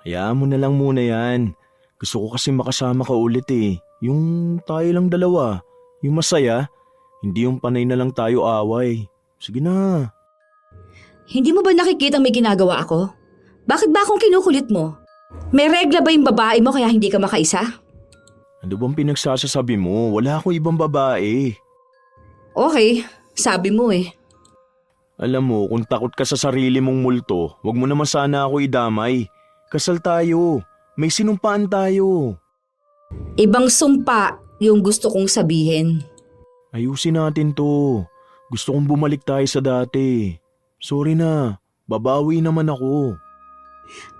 Hayaan mo na lang muna yan. Gusto ko kasi makasama ka ulit eh. Yung tayo lang dalawa. Yung masaya. Hindi yung panay na lang tayo away. Sige na. Hindi mo ba nakikita may ginagawa ako? Bakit ba akong kinukulit mo? May regla ba yung babae mo kaya hindi ka makaisa? Ano bang pinagsasasabi mo? Wala akong ibang babae. Okay, sabi mo eh. Alam mo, kung takot ka sa sarili mong multo, wag mo naman sana ako idamay. Kasal tayo. May sinumpaan tayo. Ibang sumpa yung gusto kong sabihin. Ayusin natin to. Gusto kong bumalik tayo sa dati. Sorry na, babawi naman ako.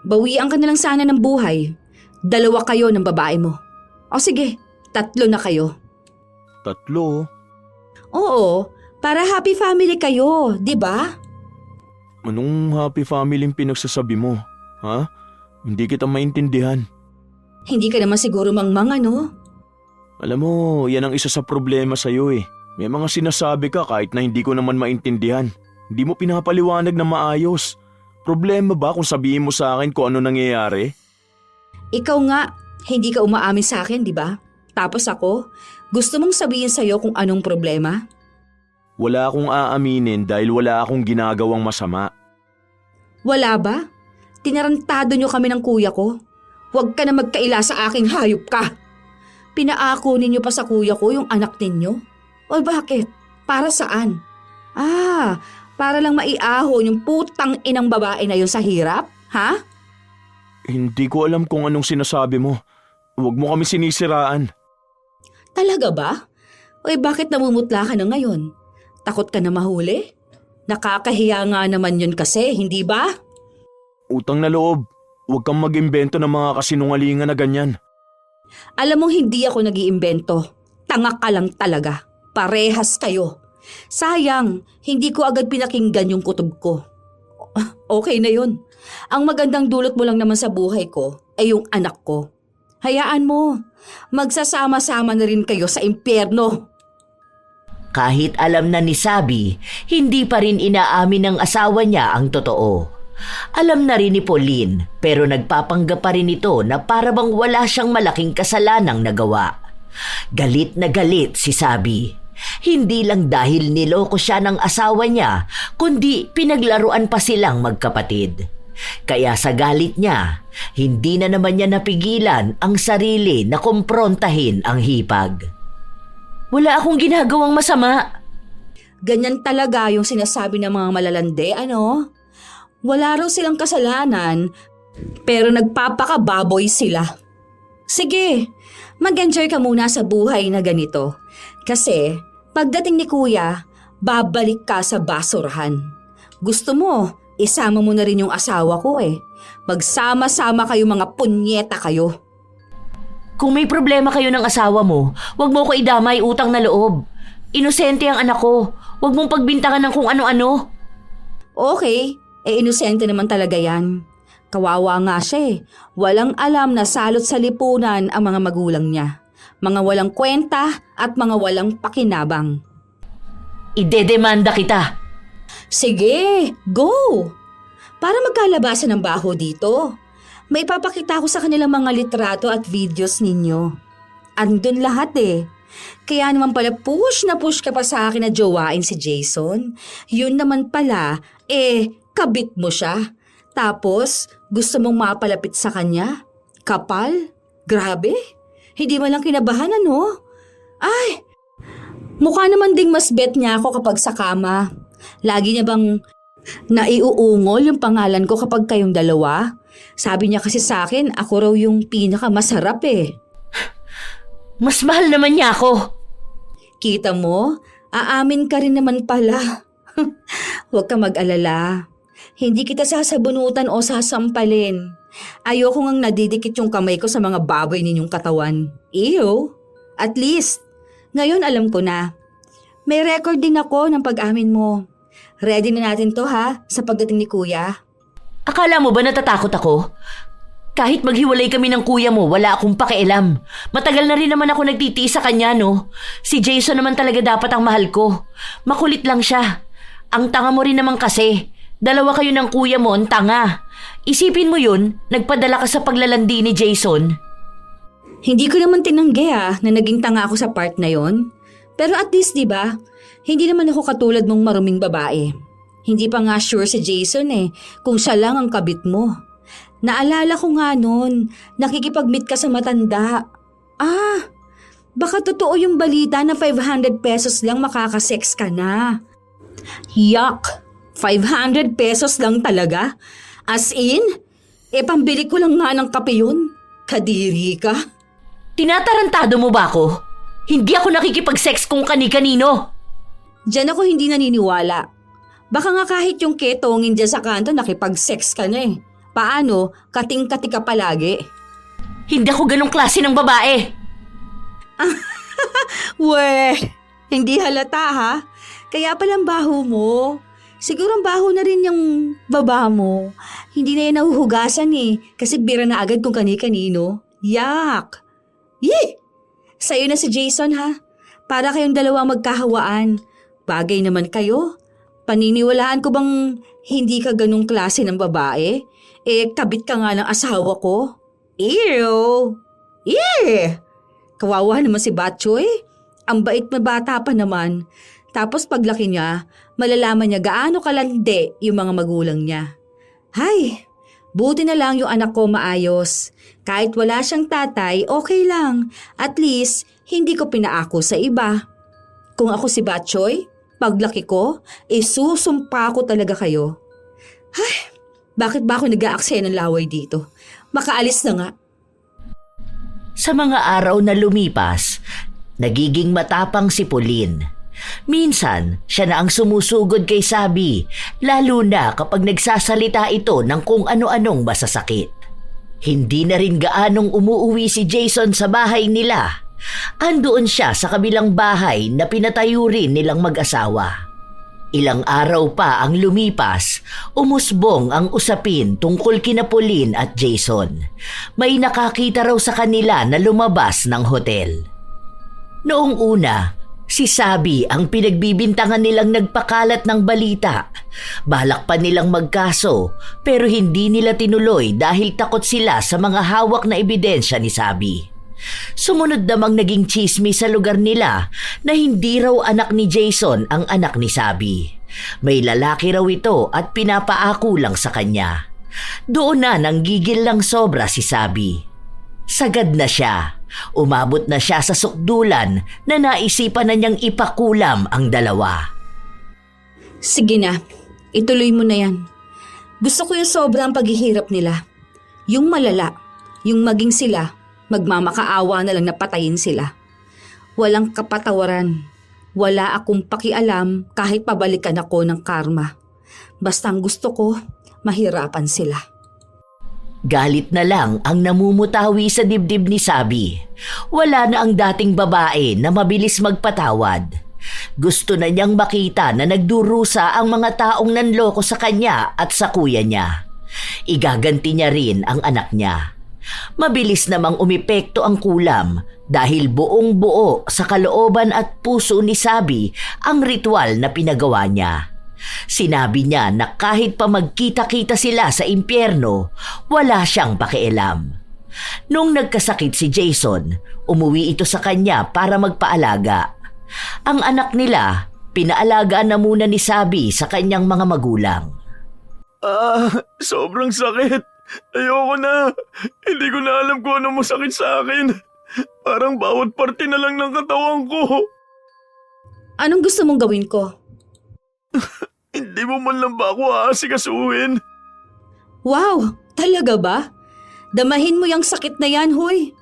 Bawian ka na lang sana ng buhay. 2 kayo ng babae mo. O sige, 3 na kayo. 3? Oo, para happy family kayo, di ba? Anong happy family yung pinagsasabi mo? Ha? Hindi kita maintindihan. Hindi ka naman siguro mangmang ano? Alam mo, yan ang isa sa problema sa'yo eh. May mga sinasabi ka kahit na hindi ko naman maintindihan. Hindi mo pinapaliwanag na maayos. Problema ba kung sabihin mo sa akin kung ano nangyayari? Ikaw nga, hindi ka umaamin sa akin, di ba? Tapos ako, gusto mong sabihin sa'yo kung anong problema? Wala akong aaminin dahil wala akong ginagawang masama. Wala ba? Tinarantado niyo kami ng kuya ko. Huwag ka na magkaila sa aking hayop ka. Pinaako ninyo pa sa kuya ko yung anak ninyo? O bakit? Para saan? Para lang maiahon yung putang inang babae na yun sa hirap? Ha? Hindi ko alam kung anong sinasabi mo. Huwag mo kami sinisiraan. Talaga ba? O bakit namumutla ka na ngayon? Takot ka na mahuli? Nakakahiya nga naman yun kasi, hindi ba? Utang na loob. Huwag kang mag-imbento ng mga kasinungalingan na ganyan. Alam mong hindi ako nag-iimbento. Tanga ka lang talaga. Parehas kayo. Sayang, hindi ko agad pinakinggan yung kutob ko. Okay na yun. Ang magandang dulot mo lang naman sa buhay ko ay yung anak ko. Hayaan mo, magsasama-sama na rin kayo sa impyerno. Kahit alam na ni Sabi, hindi pa rin inaamin ng asawa niya ang totoo. Alam na rin ni Pauline, pero nagpapanggap pa rin ito na para bang wala siyang malaking kasalanang nagawa. Galit na galit si Sabi. Hindi lang dahil niloko siya ng asawa niya, kundi pinaglaruan pa silang magkapatid. Kaya sa galit niya, hindi na naman niya napigilan ang sarili na kumprontahin ang hipag. Wala akong ginagawang masama. Ganyan talaga yung sinasabi ng mga malalande, ano? Wala raw silang kasalanan, pero nagpapakababoy sila. Sige, mag-enjoy ka muna sa buhay na ganito. Kasi, pagdating ni Kuya, babalik ka sa basurahan. Gusto mo, isama mo na rin yung asawa ko eh. Magsama-sama kayo mga punyeta kayo. Kung may problema kayo ng asawa mo, huwag mo ko idamay utang na loob. Inosente ang anak ko. Huwag mong pagbintangan ng kung ano-ano. Okay, inosente naman talaga yan. Kawawa nga siya eh. Walang alam na salot sa lipunan ang mga magulang niya. Mga walang kwenta at mga walang pakinabang. Idedemanda kita. Sige, go! Para magkalabasan ng baho dito. May papakita ko sa kanilang mga litrato at videos ninyo. Andun lahat eh. Kaya naman pala push na push ka pa sa akin na jowain si Jason. Yun naman pala, kabit mo siya. Tapos, gusto mong mapalapit sa kanya? Kapal? Grabe? Hindi mo lang kinabahan ano? Ay, mukha naman ding mas bet niya ako kapag sa kama. Lagi niya bang naiuungol yung pangalan ko kapag kayong dalawa? Sabi niya kasi sa akin, ako raw yung pinakamasarap eh. Mas mahal naman niya ako. Kita mo? Aamin ka rin naman pala. Huwag ka mag-alala. Hindi kita sasabunutan o sasampalin. Ayoko ngang nadidikit yung kamay ko sa mga baboy ninyong katawan. Ew! At least, ngayon alam ko na. May record din ako ng pag-amin mo. Ready na natin to ha, sa pagdating ni Kuya. Akala mo ba natatakot ako? Kahit maghiwalay kami ng kuya mo, wala akong pakialam. Matagal na rin naman ako nagtitiis sa kanya, no? Si Jason naman talaga dapat ang mahal ko. Makulit lang siya. Ang tanga mo rin naman kasi. Dalawa kayo ng kuya mo, ang tanga. Isipin mo yun, nagpadala ka sa paglalandi ni Jason. Hindi ko naman tinanggi na naging tanga ako sa part na yon. Pero at least, di ba, hindi naman ako katulad mong maruming babae. Hindi pa nga sure si Jason kung siya lang ang kabit mo. Naalala ko nga noon, nakikipag-meet ka sa matanda. Baka totoo yung balita na 500 pesos lang makakasex ka na. Yuck! 500 pesos lang talaga? As in? Pambili ko lang nga ng kape yun. Kadiri ka. Tinatarantado mo ba ako? Hindi ako nakikipag-sex kung kani-kanino. Diyan ako hindi naniniwala. Baka nga kahit yung ketongin dyan sa kanto nakipag-sex ka na eh. Paano? Kating-kati ka palagi. Hindi ako ganong klase ng babae. Weh, hindi halata ha? Kaya palang baho mo. Siguro ang baho na rin yung baba mo. Hindi na yan nahuhugasan kasi bira na agad kung kani-kanino. Yak! Yee! Sa'yo na si Jason ha? Para kayong dalawa magkahawaan. Bagay naman kayo. Paniniwalaan ko bang hindi ka ganong klase ng babae? Kabit ka nga ng asawa ko. Ew! Yeah! Kawawa naman si Batchoy. Ang bait na bata pa naman. Tapos paglaki niya, malalaman niya gaano kalandi yung mga magulang niya. Hay! Buti na lang yung anak ko maayos. Kahit wala siyang tatay, okay lang. At least, hindi ko pinaako sa iba. Kung ako si Batchoy, paglaki ko, susumpa ko talaga kayo. Ay! Bakit ba ako nag-aaksaya ng laway dito? Makaalis na nga. Sa mga araw na lumipas, nagiging matapang si Pauline. Minsan, siya na ang sumusugod kay Sabi, lalo na kapag nagsasalita ito ng kung ano-anong masasakit. Hindi na rin gaanong umuuwi si Jason sa bahay nila. Andoon siya sa kabilang bahay na pinatayo rin nilang mag-asawa. Ilang araw pa ang lumipas, umusbong ang usapin tungkol kina Pauline at Jason. May nakakita raw sa kanila na lumabas ng hotel. Noong una, si Sabi ang pinagbibintangan nilang nagpakalat ng balita. Balak pa nilang magkaso pero hindi nila tinuloy dahil takot sila sa mga hawak na ebidensya ni Sabi. Sumunod namang naging tsismis sa lugar nila na hindi raw anak ni Jason ang anak ni Sabi. May lalaki raw ito at pinapaako lang sa kanya. Doon na nanggigil lang sobra si Sabi. Sagad na siya. Umabot na siya sa sukdulan na naisipan na niyang ipakulam ang dalawa. Sige na, ituloy mo na yan. Gusto ko yung sobrang paghihirap nila. Yung malala, yung maging sila, magmamakaawa na lang na patayin sila. Walang kapatawaran. Wala akong pakialam kahit pabalikan ako ng karma. Basta ang gusto ko, mahirapan sila. Galit na lang ang namumutawi sa dibdib ni Sabi. Wala na ang dating babae na mabilis magpatawad. Gusto na niyang makita na nagdurusa ang mga taong nanloko sa kanya at sa kuya niya. Igaganti niya rin ang anak niya. Mabilis namang umepekto ang kulam dahil buong buo sa kalooban at puso ni Sabi ang ritual na pinagawa niya. Sinabi niya na kahit pa magkita-kita sila sa impyerno, wala siyang pakialam. Nung nagkasakit si Jason, umuwi ito sa kanya para magpaalaga. Ang anak nila, pinaalagaan na muna ni Sabi sa kanyang mga magulang. Sobrang sakit. Ayoko na. Hindi ko na alam kung ano masakit sa akin. Parang bawat parte na lang ng katawan ko. Anong gusto mong gawin ko? Hindi mo man lang ba ako aasikasuhin? Wow, talaga ba? Damahin mo yung sakit na yan, hoy.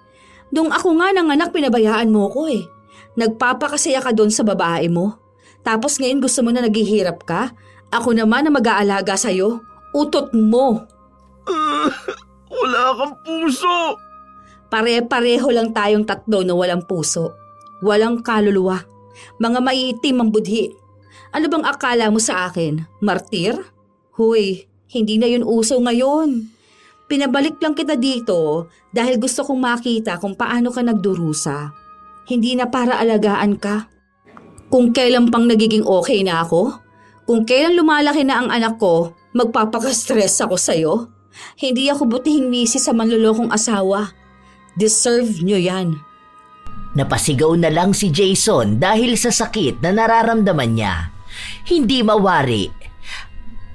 Nung ako nga nanganak, pinabayaan mo ko eh. Nagpapakasaya ka doon sa babae mo. Tapos ngayon gusto mo na naghihirap ka? Ako naman na mag-aalaga sa'yo. Utot mo. Wala kang puso. Pare-pareho lang tayong tatlo na walang puso. Walang kaluluwa. Mga maiitim ang budhi. Ano bang akala mo sa akin? Martir? Huy, hindi na yun uso ngayon. Pinabalik lang kita dito dahil gusto kong makita kung paano ka nagdurusa. Hindi na para alagaan ka. Kung kailan pang nagiging okay na ako, kung kailan lumalaki na ang anak ko, magpapaka-stress ako sa'yo. Hindi ako butihing misis sa manlolokong asawa. Deserve nyo yan. Napasigaw na lang si Jason dahil sa sakit na nararamdaman niya. Hindi mawari.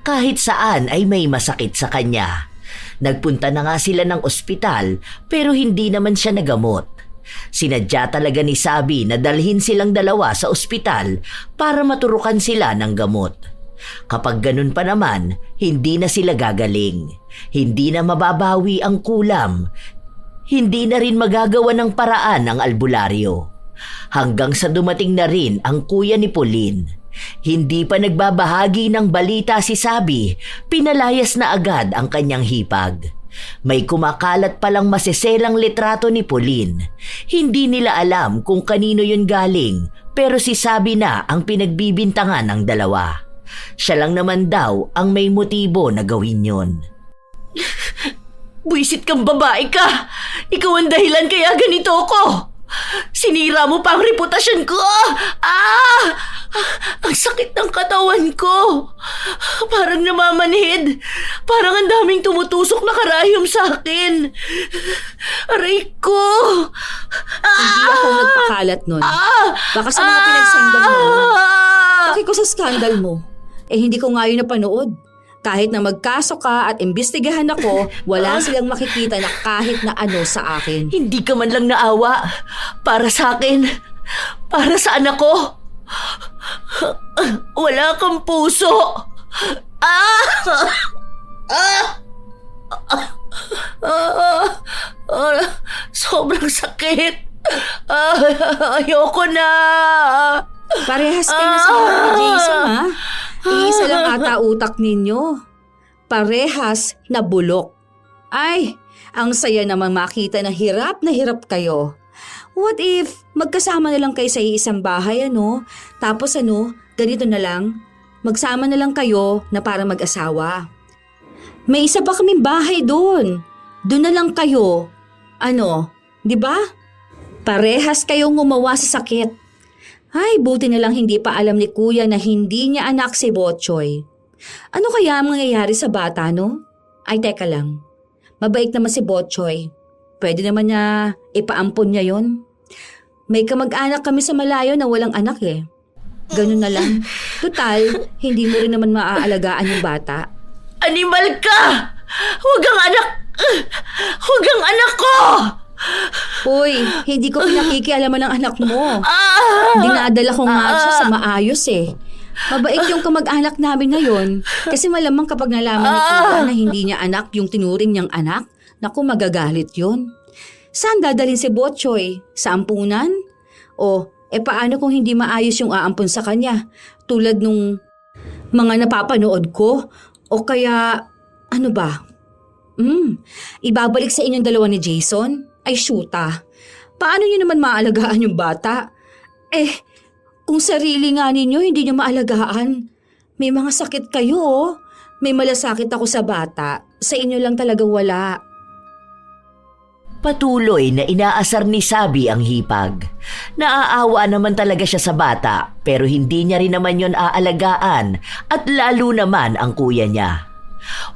Kahit saan ay may masakit sa kanya. Nagpunta na nga sila ng ospital pero hindi naman siya nagamot. Sinadya talaga ni Sabi na dalhin silang dalawa sa ospital para maturukan sila ng gamot. Kapag ganun pa naman, hindi na sila gagaling. Hindi na mababawi ang kulam. Hindi na rin magagawa ng paraan ang albularyo. Hanggang sa dumating na rin ang kuya ni Pauline. Hindi pa nagbabahagi ng balita si Sabi, pinalayas na agad ang kanyang hipag. May kumakalat palang masiselang litrato ni Pauline. Hindi nila alam kung kanino yun galing, pero si Sabi na ang pinagbibintangan ng dalawa. Siya lang naman daw ang may motibo na gawin yun. Buisit kang babae ka! Ikaw ang dahilan kaya ganito ako! Sinira mo pa ang reputasyon ko! Ang sakit ng katawan ko! Parang namamanhid! Parang ang daming tumutusok na karayom sa akin! Aray ko! Hindi ako nagpakalat nun. Baka sa mga pinagsendal mo. Bakit ko sa skandal mo? Hindi ko nga yun napanood. Kahit na magkaso ka at imbestigahan ako, wala silang makikita na kahit na ano sa akin. Hindi ka man lang naawa para sa akin, para sa anak ko. Wala kang puso. Sobrang sakit. Ayoko na. Parehas kayo na siguro ni Jason, ha? Iisa lang ata utak ninyo. Parehas na bulok. Ay, ang saya naman makita na hirap kayo. What if magkasama na lang kayo sa iisang bahay, ano? Tapos ganito na lang. Magsama na lang kayo na para mag-asawa. May isa pa kaming bahay doon. Doon na lang kayo. Di ba? Parehas kayong gumawa sa sakit. Ay, buti na lang hindi pa alam ni Kuya na hindi niya anak si Botchoy. Ano kaya ang mangyayari sa bata, no? Ay, teka lang. Mabait naman si Botchoy. Pwede naman niya ipaampon niya yon. May kamag-anak kami sa malayo na walang anak eh. Ganun na lang. Total, hindi mo rin naman maaalagaan yung bata. Animal ka! Huwag ang anak! Huwag ang anak ko! Uy, hindi ko pinakikialaman ng anak mo. Dinadala ko nga siya sa maayos eh. Mabait yung kamag-anak namin ngayon kasi malamang kapag nalaman ni Kuya na hindi niya anak yung tinuring niyang anak, naku magagalit yun. Saan dadalhin si Botchoy? Sa ampunan? O, paano kung hindi maayos yung aampun sa kanya? Tulad nung mga napapanood ko? O kaya, ano ba? Ibabalik sa inyong dalawa ni Jason? Ay, shoota. Paano niyo naman maalagaan yung bata? Kung sarili nga ninyo, hindi niyo maalagaan. May mga sakit kayo, oh. May malasakit ako sa bata. Sa inyo lang talaga wala. Patuloy na inaasar ni Sabi ang hipag. Naaawa naman talaga siya sa bata pero hindi niya rin naman yon aalagaan at lalo naman ang kuya niya.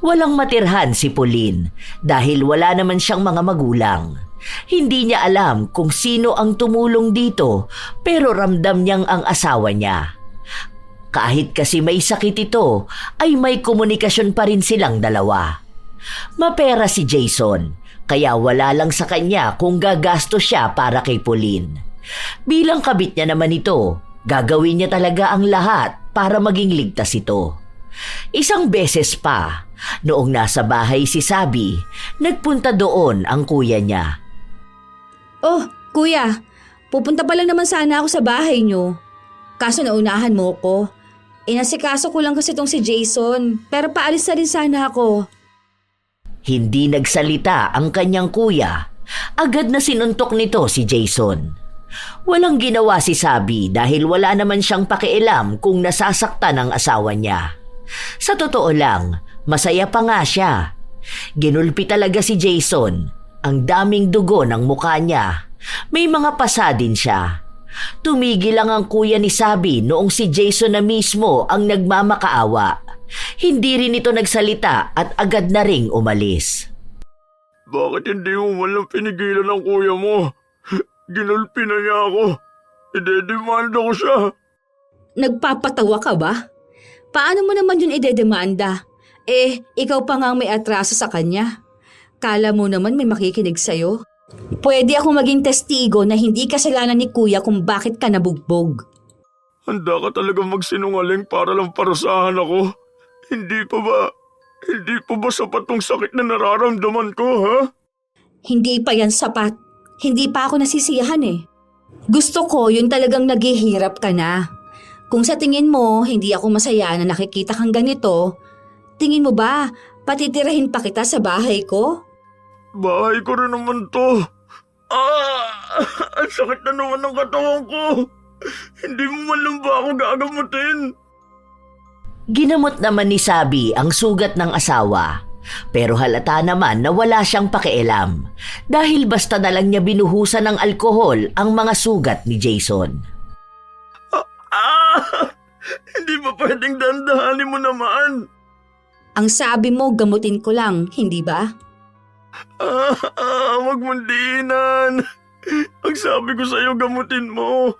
Walang matirhan si Pauline dahil wala naman siyang mga magulang. Hindi niya alam kung sino ang tumulong dito pero ramdam niyang ang asawa niya. Kahit kasi may sakit ito ay may komunikasyon pa rin silang dalawa. Mapera si Jason kaya wala lang sa kanya kung gagastos siya para kay Pauline. Bilang kabit niya naman ito, gagawin niya talaga ang lahat para maging ligtas ito. Isang beses pa, noong nasa bahay si Sabi, nagpunta doon ang kuya niya. Oh, Kuya, pupunta pa lang naman sana ako sa bahay niyo. Kaso naunahan mo ko. Inasikaso ko lang kasi tong si Jason, pero paalis na rin sana ako. Hindi nagsalita ang kanyang kuya. Agad na sinuntok nito si Jason. Walang ginawa si Sabi dahil wala naman siyang pakialam kung nasasaktan ang asawa niya. Sa totoo lang, masaya pa nga siya. Ginulpi talaga si Jason. Ang daming dugo ng mukha niya. May mga pasa din siya. Tumigil lang ang kuya ni Sabi noong si Jason na mismo ang nagmamakaawa. Hindi rin ito nagsalita at agad na ring umalis. Bakit hindi mo walang pinigilan ng kuya mo? Ginulpi na niya ako. Idedemanda ko siya. Nagpapatawa ka ba? Paano mo naman yun idedemanda? Ikaw pa nga ang may atraso sa kanya. Kala mo naman may makikinig sa'yo. Pwede ako maging testigo na hindi kasalanan ni Kuya kung bakit ka nabugbog. Handa ka talaga magsinungaling para lang parusahan ako? Hindi pa ba sapat tong sakit na nararamdaman ko, ha? Hindi pa yan sapat. Hindi pa ako nasisiyahan eh. Gusto ko yun talagang naghihirap ka na. Kung sa tingin mo hindi ako masaya na nakikita kang ganito, tingin mo ba patitirahin pa kita sa bahay ko? Bahay ko rin naman to. Ang sakit na naman ng katawan ko. Hindi mo man lang ba ako gagamutin? Ginamot naman ni Sabi ang sugat ng asawa. Pero halata naman na wala siyang pakialam dahil basta na lang niya binuhusan ng alkohol ang mga sugat ni Jason. Hindi ba pwedeng dandahanin mo naman? Ang sabi mo gamutin ko lang, hindi ba? Wag mong diinan. Ang sabi ko sa'yo gamutin mo.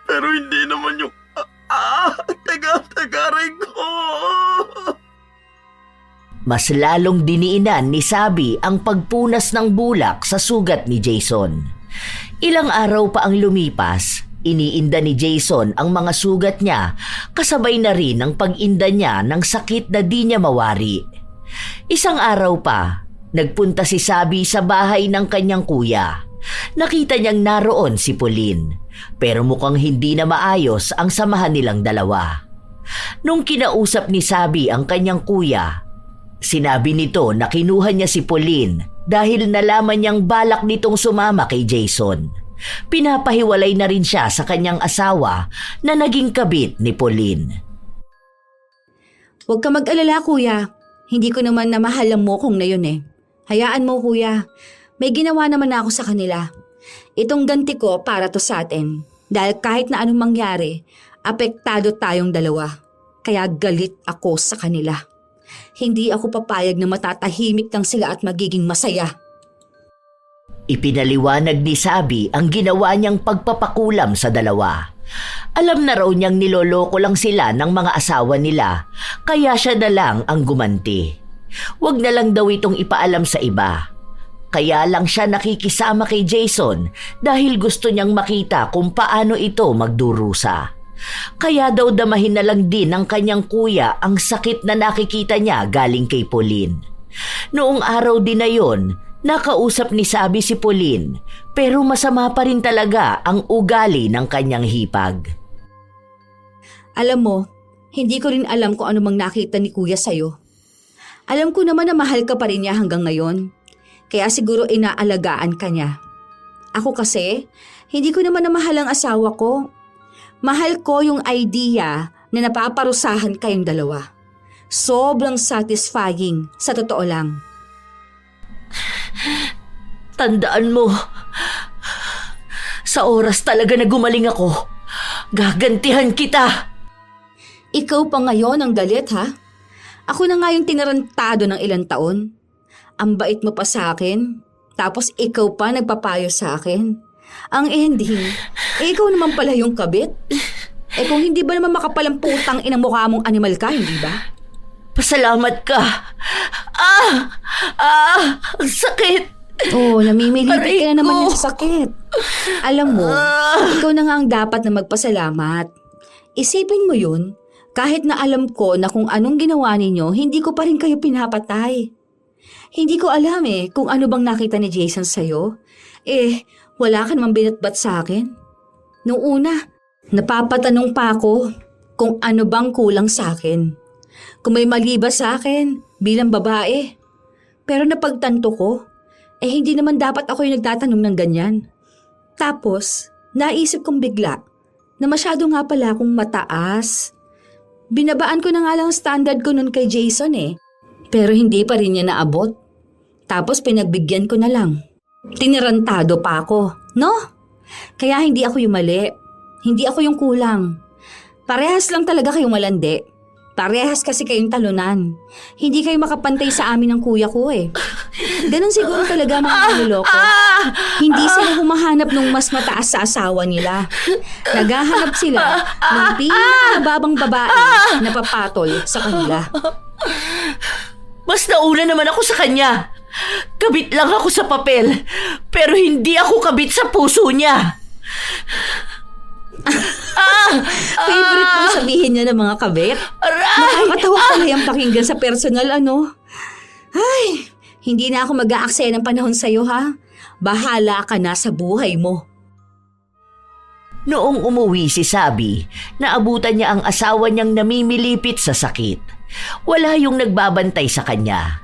Pero hindi naman yung... Teka, aray ko. Mas lalong diniinan ni Sabi ang pagpunas ng bulak sa sugat ni Jason. Ilang araw pa ang lumipas, iniinda ni Jason ang mga sugat niya kasabay na rin ang pag-inda niya ng sakit na di niya mawari. Isang araw pa, nagpunta si Sabi sa bahay ng kanyang kuya. Nakita niyang naroon si Pauline. Pero mukhang hindi na maayos ang samahan nilang dalawa. Nung kinausap ni Sabi ang kanyang kuya, sinabi nito na kinuha niya si Pauline dahil nalaman niyang balak nitong sumama kay Jason. Pinapahiwalay na rin siya sa kanyang asawa na naging kabit ni Pauline. Huwag ka mag-alala, kuya. Hindi ko naman namahalan mo kung na yun eh. Hayaan mo, kuya. May ginawa naman ako sa kanila. Itong ganti ko para to sa atin. Dahil kahit na anong mangyari, apektado tayong dalawa. Kaya galit ako sa kanila. Hindi ako papayag na matatahimik lang sila at magiging masaya. Ipinaliwanag ni Sabi ang ginawa niyang pagpapakulam sa dalawa. Alam na raw niyang niloloko lang sila ng mga asawa nila, kaya siya na lang ang gumanti. Huwag na lang daw itong ipaalam sa iba. Kaya lang siya nakikisama kay Jason dahil gusto niyang makita kung paano ito magdurusa. Kaya daw damahin na lang din ng kanyang kuya ang sakit na nakikita niya galing kay Pauline. Noong araw din na yon, nakausap ni Sabi si Pauline, pero masama pa rin talaga ang ugali ng kanyang hipag. Alam mo, hindi ko rin alam kung ano mang nakita ni kuya sa'yo. Alam ko naman na mahal ka pa rin niya hanggang ngayon. Kaya siguro inaalagaan ka niya. Ako kasi, hindi ko naman namahal ang asawa ko. Mahal ko yung idea na napaparusahan kayong dalawa. Sobrang satisfying, sa totoo lang. Tandaan mo, sa oras talaga na gumaling ako, gagantihan kita. Ikaw pa ngayon ang galit, ha? Ako na nga yung tinarantado ng ilang taon. Ang bait mo pa sa akin, tapos ikaw pa nagpapayo sa akin. Ang ending, ikaw naman pala yung kabit. Kung hindi ba naman makapalang putang inang mukha mong animal ka, hindi ba? Pasalamat ka. Ang sakit. Oo, namimilipit ka na naman Aray ko. yung sakit. Alam mo, ikaw na nga ang dapat na magpasalamat. Isipin mo yun, kahit na alam ko na kung anong ginawa ninyo, hindi ko pa rin kayo pinapatay. Hindi ko alam kung ano bang nakita ni Jason sa'yo. Wala ka namang binatbat sa akin. Noong una, napapatanong pa ako kung ano bang kulang sa akin. Kung may mali ba sa akin bilang babae. Pero napagtanto ko, hindi naman dapat ako yung nagtatanong ng ganyan. Tapos, naisip kong bigla na masyado nga pala akong mataas. Binabaan ko na nga lang ang standard ko nun kay Jason pero hindi pa rin niya naabot. Tapos pinagbigyan ko na lang. Tinirantado pa ako, no? Kaya hindi ako yung mali. Hindi ako yung kulang. Parehas lang talaga kayong malandi. Parehas kasi kayong talunan. Hindi kayo makapantay sa amin ng kuya ko Ganon siguro talaga mga niloloko. Hindi sila humahanap ng mas mataas sa asawa nila. Naghahanap sila ng pinakamababang babae na papatol sa kanila. Mas nauna naman ako sa kanya. Kabit lang ako sa papel, pero hindi ako kabit sa puso niya. Favorite mo sabihin niya ng mga kabit? Aray! Nakakatawa pala yung pakinggan sa personal, ano? Ay, hindi na ako mag-aaksaya ng panahon sa'yo, ha? Bahala ka na sa buhay mo. Noong umuwi si Sabi, naabutan niya ang asawa niyang namimilipit sa sakit. Wala yung nagbabantay sa kanya.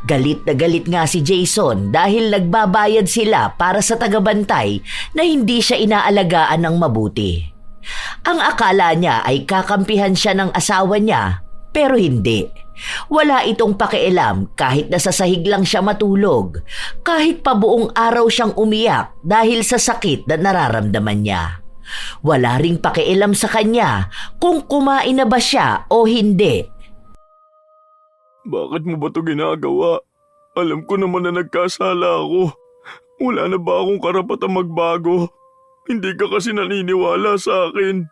Galit na galit nga si Jason dahil nagbabayad sila para sa tagabantay na hindi siya inaalagaan ng mabuti. Ang akala niya ay kakampihan siya ng asawa niya, pero hindi. Wala itong pakialam kahit nasa sahig lang siya matulog, kahit pa buong araw siyang umiyak dahil sa sakit na nararamdaman niya. Wala ring pakialam sa kanya kung kumain na ba siya o hindi. Bakit mo ba ito ginagawa? Alam ko naman na nagkasala ako. Wala na ba akong karapatang magbago? Hindi ka kasi naniniwala sa akin.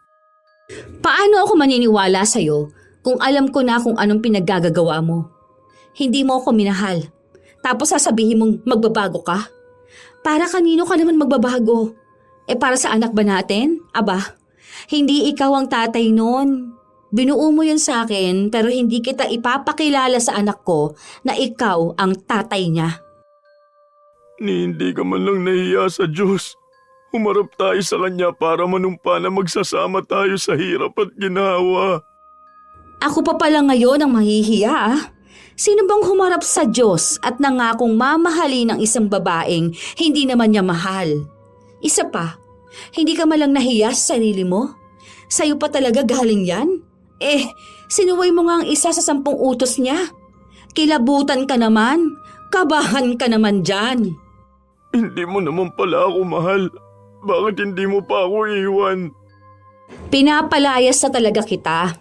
Paano ako maniniwala sa'yo kung alam ko na kung anong pinaggagawa mo? Hindi mo ako minahal. Tapos sasabihin mong magbabago ka? Para kanino ka naman magbabago? Para sa anak ba natin? Aba, hindi ikaw ang tatay nun. Binuo mo yun sa akin pero hindi kita ipapakilala sa anak ko na ikaw ang tatay niya. Ni hindi ka man lang nahiya sa Diyos. Humarap tayo sa kanya para manumpa na magsasama tayo sa hirap at ginawa. Ako pa pala ngayon ang mahihiya ah. Sino bang humarap sa Diyos at nangakong mamahalin ng isang babaeng hindi naman niya mahal? Isa pa, hindi ka malang nahiya sa sarili mo? Sa'yo pa talaga galing yan? Sinuway mo nga ang isa sa 10 utos niya. Kilabutan ka naman, kabahan ka naman dyan. Hindi mo naman pala ako mahal. Bakit hindi mo pa ako iwan? Pinapalayas na talaga kita.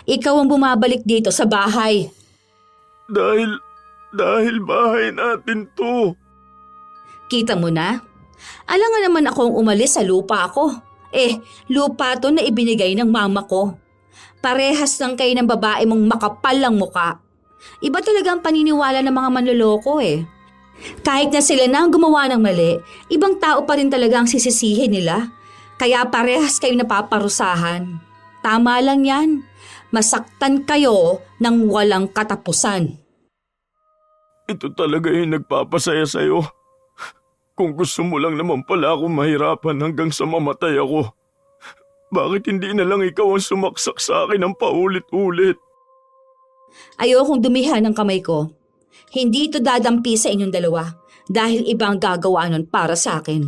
Ikaw ang bumabalik dito sa bahay. Dahil bahay natin to. Kita mo na? Alangan naman akong umalis sa lupa ko. Lupa to na ibinigay ng mama ko. Parehas lang kayo ng babae mong makapal lang muka. Iba talaga ang paniniwala ng mga manloloko Kahit na sila na ang gumawa ng mali, ibang tao pa rin talaga ang sisisihin nila. Kaya parehas kayo napaparusahan. Tama lang yan. Masaktan kayo ng walang katapusan. Ito talaga yung nagpapasaya sa'yo. Kung gusto mo lang naman pala ako mahirapan hanggang sa mamatay ako, bakit hindi na lang ikaw ang sumaksak sa akin ng paulit-ulit? Ayokong dumihan ng kamay ko. Hindi ito dadampi sa inyong dalawa dahil ibang gagawa nun para sa akin.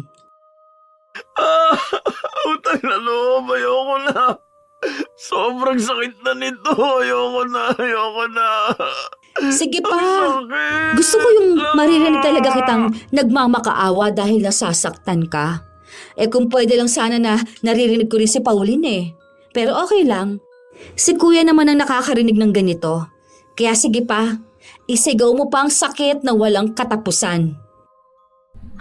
Utang na loob, ayoko na. Sobrang sakit na nito, ayoko na. Sige pa. Sakit. Gusto ko yung maririnig talaga kitang nagmamakaawa dahil nasasaktan ka. Kung pwede lang sana na naririnig ko rin si Pauline Pero okay lang. Si kuya naman ang nakakarinig ng ganito. Kaya sige pa, isigaw mo pa ang sakit na walang katapusan.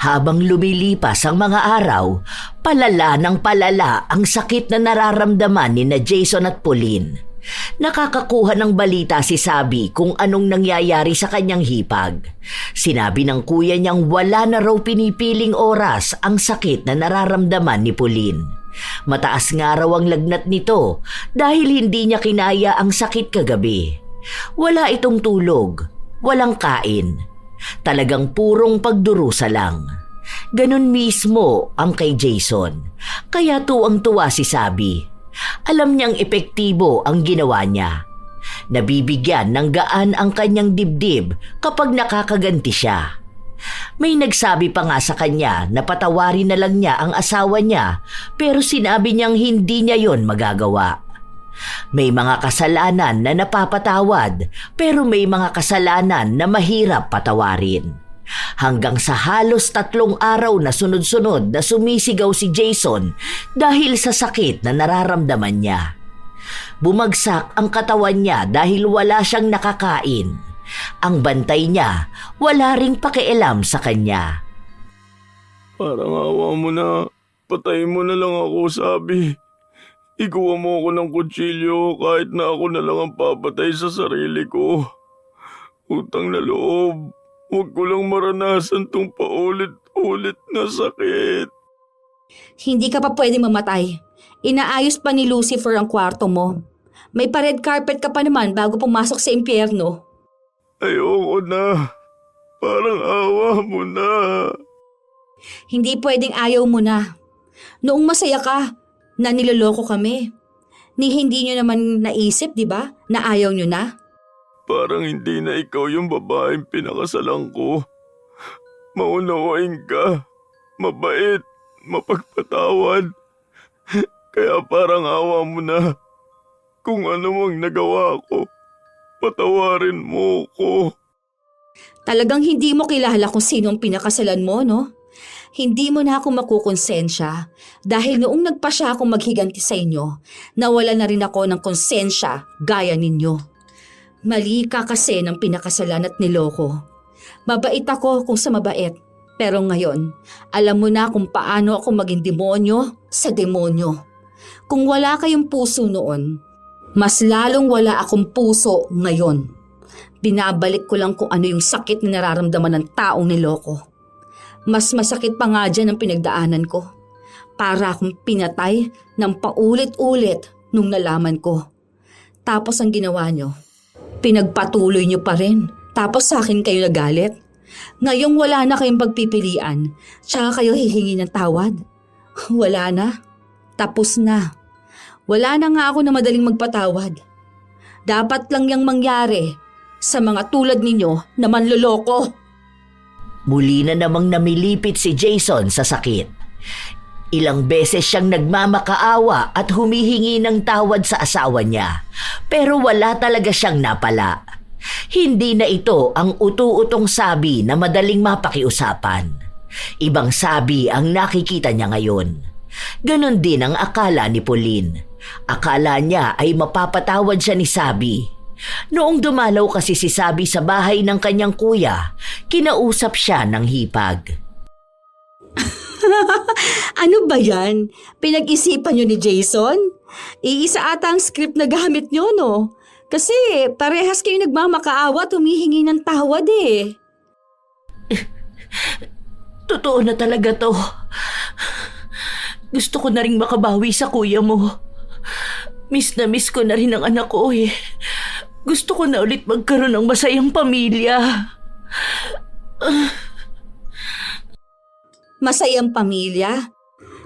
Habang lumilipas ang mga araw, palala ng palala ang sakit na nararamdaman ni na Jason at Pauline. Nakakakuha ng balita si Sabi kung anong nangyayari sa kanyang hipag. Sinabi ng kuya niyang wala na raw pinipiling oras ang sakit na nararamdaman ni Pauline. Mataas nga raw ang lagnat nito dahil hindi niya kinaya ang sakit kagabi. Wala itong tulog, walang kain. Talagang purong pagdurusa lang. Ganon mismo ang kay Jason. Kaya tuwang-tuwa si Sabi. Alam niyang epektibo ang ginawa niya. Nabibigyan ng gaan ang kanyang dibdib kapag nakakaganti siya. May nagsabi pa nga sa kanya na patawarin na lang niya ang asawa niya pero sinabi niyang hindi niya yon magagawa. May mga kasalanan na napapatawad pero may mga kasalanan na mahirap patawarin. Hanggang sa halos 3 araw na sunod-sunod na sumisigaw si Jason dahil sa sakit na nararamdaman niya. Bumagsak ang katawan niya dahil wala siyang nakakain. Ang bantay niya wala ring pakialam sa kanya. Parang awa mo na. Patayin mo na lang ako, Sabi. Ikuha mo ako ng kutsilyo kahit na ako na lang ang papatay sa sarili ko. Utang na loob. Huwag ko lang maranasan tong paulit-ulit na sakit. Hindi ka pa pwede mamatay. Inaayos pa ni Lucifer ang kwarto mo. May pa-red carpet ka pa naman bago pumasok sa impyerno. Ayoko na. Parang awa mo na. Hindi pwedeng ayaw mo na. Noong masaya ka, na niloloko kami. Hindi nyo naman naisip, di ba, na ayaw nyo na? Parang hindi na ikaw yung babaeng pinakasalan ko. Maunawain ka. Mabait. Mapagpatawad. Kaya parang awa mo na. Kung ano mang nagawa ko, patawarin mo ko. Talagang hindi mo kilala kung sino ang pinakasalan mo, no? Hindi mo na ako makukonsensya dahil noong nagpasya akong maghiganti sa inyo, nawala na rin ako ng konsensya gaya ninyo. Mali ka kasi ng pinakasalan at niloko. Mabait ako kung sa mabait, pero ngayon, alam mo na kung paano ako maging demonyo sa demonyo. Kung wala kayong puso noon, mas lalong wala akong puso ngayon. Binabalik ko lang kung ano yung sakit na nararamdaman ng taong niloko. Mas masakit pa nga dyan ang pinagdaanan ko. Para akong pinatay ng paulit-ulit nung nalaman ko. Tapos ang ginawa nyo, pinagpatuloy nyo pa rin. Tapos sa akin kayo nagalit. Ngayong wala na kayong pagpipilian, tsaka kayo hihingi ng tawad. Wala na. Tapos na. Wala na nga ako na madaling magpatawad. Dapat lang yang mangyari sa mga tulad ninyo na manloloko. Muli na namang namilipit si Jason sa sakit. Ilang beses siyang nagmamakaawa at humihingi ng tawad sa asawa niya, pero wala talaga siyang napala. Hindi na ito ang utu-utong sabi na madaling mapakiusapan. Ibang sabi ang nakikita niya ngayon. Ganon din ang akala ni Pauline. Akala niya ay mapapatawad siya ni Sabi. Noong dumalaw kasi si Sabi sa bahay ng kanyang kuya, kinausap siya ng hipag. Ano ba yan? Pinag-isipan nyo ni Jason? Iisa ata ang script na gamit nyo, no? Kasi parehas kayo nagmamakaawa at humihingi ng tawad eh. Totoo na talaga to. Gusto ko na rin makabawi sa kuya mo. Miss na miss ko na rin ang anak ko eh. Gusto ko na ulit magkaroon ng masayang pamilya. Masayang pamilya?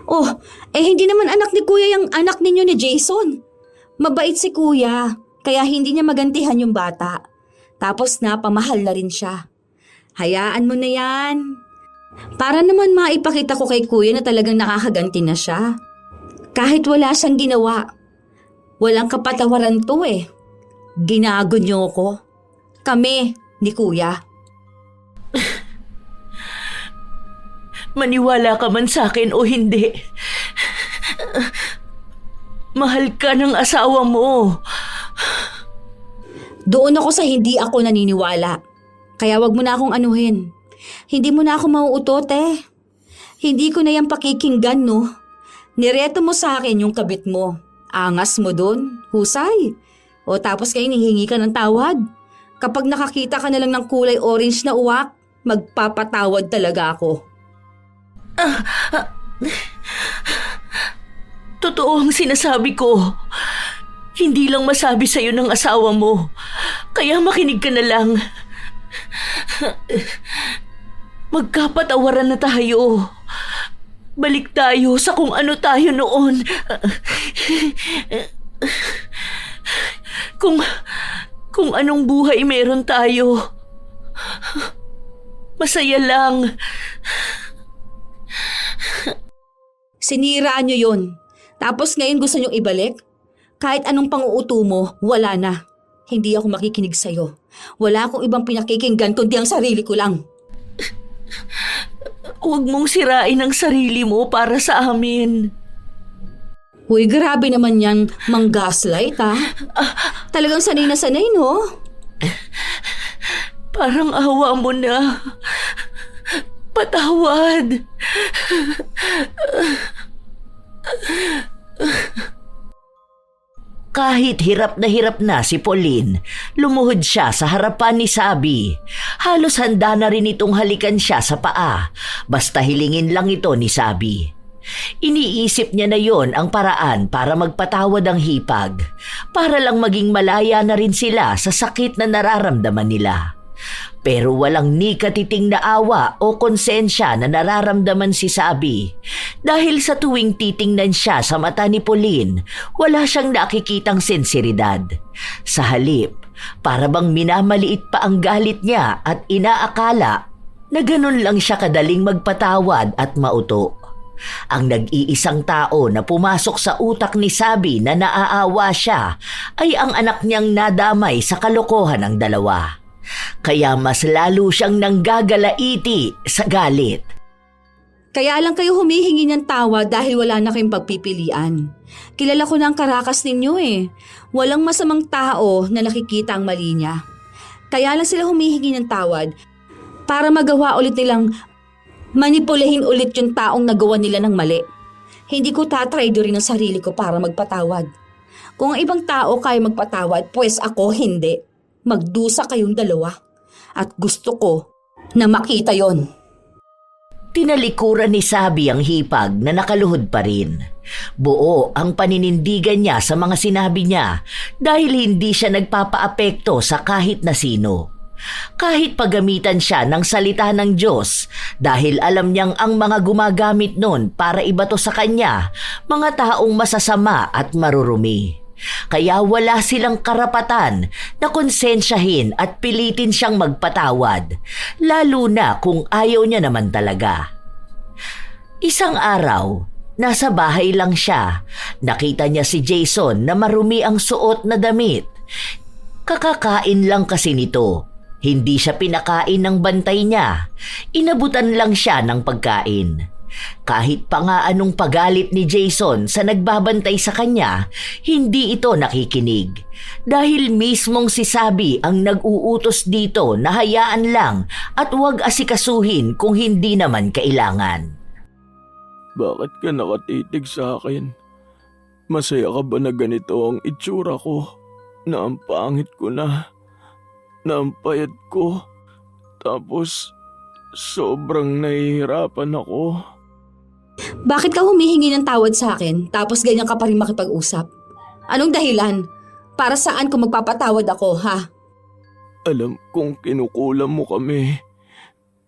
Oh, hindi naman anak ni kuya yung anak ninyo ni Jason. Mabait si kuya, kaya hindi niya magantihan yung bata. Tapos napamahal na rin siya. Hayaan mo na yan. Para naman maipakita ko kay kuya na talagang nakakaganti na siya. Kahit wala siyang ginawa. Walang kapatawaran to eh. Ginago niyo ko. Kami ni kuya. Maniwala ka man sa akin o hindi. Mahal ka ng asawa mo. Doon ako sa hindi ako naniniwala. Kaya wag mo na akong anuhin. Hindi mo na ako mauutot eh. Hindi ko na yan pakikinggan, no? Nireto mo sa akin yung kabit mo. Angas mo dun, husay. O tapos kayo hihingi ka ng tawad. Kapag nakakita ka na lang ng kulay orange na uwak, magpapatawad talaga ako. Totoo ang sinasabi ko. Hindi lang masabi sa'yo ng asawa mo. Kaya makinig ka na lang. Magkapatawaran na tayo. Balik tayo sa kung ano tayo noon. Kung anong buhay meron tayo. Masaya lang. Siniraan nyo yun. Tapos ngayon gusto nyo ibalik? Kahit anong pang-uuto mo, wala na. Hindi ako makikinig sa'yo. Wala akong ibang pinakikinggan kundi ang sarili ko lang. Huwag mong sirain ang sarili mo para sa amin. Uy, grabe naman yan mang-gaslight ha. Talagang sanay na sanay, no? Parang awa mo na. Patawad. Kahit hirap na si Pauline, lumuhod siya sa harapan ni Sabi. Halos handa na rin itong halikan siya sa paa, basta hilingin lang ito ni Sabi. Iniisip niya na yon ang paraan para magpatawad ang hipag, para lang maging malaya na rin sila sa sakit na nararamdaman nila. Pero walang ni katiting na awa o konsensya na nararamdaman si Sabi. Dahil sa tuwing titingnan siya sa mata ni Pauline, wala siyang nakikitang sinseridad. Sa halip, para bang minamaliit pa ang galit niya at inaakala na ganun lang siya kadaling magpatawad at mauto. Ang nag-iisang tao na pumasok sa utak ni Sabi na naaawa siya ay ang anak niyang nadamay sa kalokohan ng dalawa. Kaya mas lalo siyang nanggagalaiti sa galit. Kaya lang kayo humihingi ng tawad dahil wala na kayong pagpipilian. Kilala ko na ang karakas ninyo eh. Walang masamang tao na nakikita ang mali niya. Kaya lang sila humihingi ng tawad para magawa ulit nilang manipulahin ulit yung taong nagawa nila ng mali. Hindi ko tatry rin ang sarili ko para magpatawad. Kung ang ibang tao kaya magpatawad, pues ako hindi. Magdusa kayong dalawa. At gusto ko na makita yon. Tinalikuran ni Sabi ang hipag na nakaluhod pa rin. Buo ang paninindigan niya sa mga sinabi niya dahil hindi siya nagpapaapekto sa kahit na sino. Kahit pagamitan siya ng salita ng Diyos dahil alam niyang ang mga gumagamit nun para ibato sa kanya, mga taong masasama at marurumi. Kaya wala silang karapatan na konsensyahin at pilitin siyang magpatawad, lalo na kung ayaw niya naman talaga. Isang araw, nasa bahay lang siya. Nakita niya si Jason na marumi ang suot na damit. Kakakain lang kasi nito. Hindi siya pinakain ng bantay niya. Inabutan lang siya ng pagkain. Kahit pa nga anong pagalit ni Jason sa nagbabantay sa kanya, hindi ito nakikinig. Dahil mismong si Sabi ang nag-uutos dito na hayaan lang at huwag asikasuhin kung hindi naman kailangan. Bakit ka nakatitig sa akin? Masaya ka ba na ganito ang itsura ko? Na ang pangit ko na ang payat ko. Tapos, sobrang nahihirapan ako. Bakit ka humihingi ng tawad sa akin tapos ganyan ka pa rin makipag-usap? Anong dahilan? Para saan kung magpapatawad ako, ha? Alam kong kinukulam mo kami.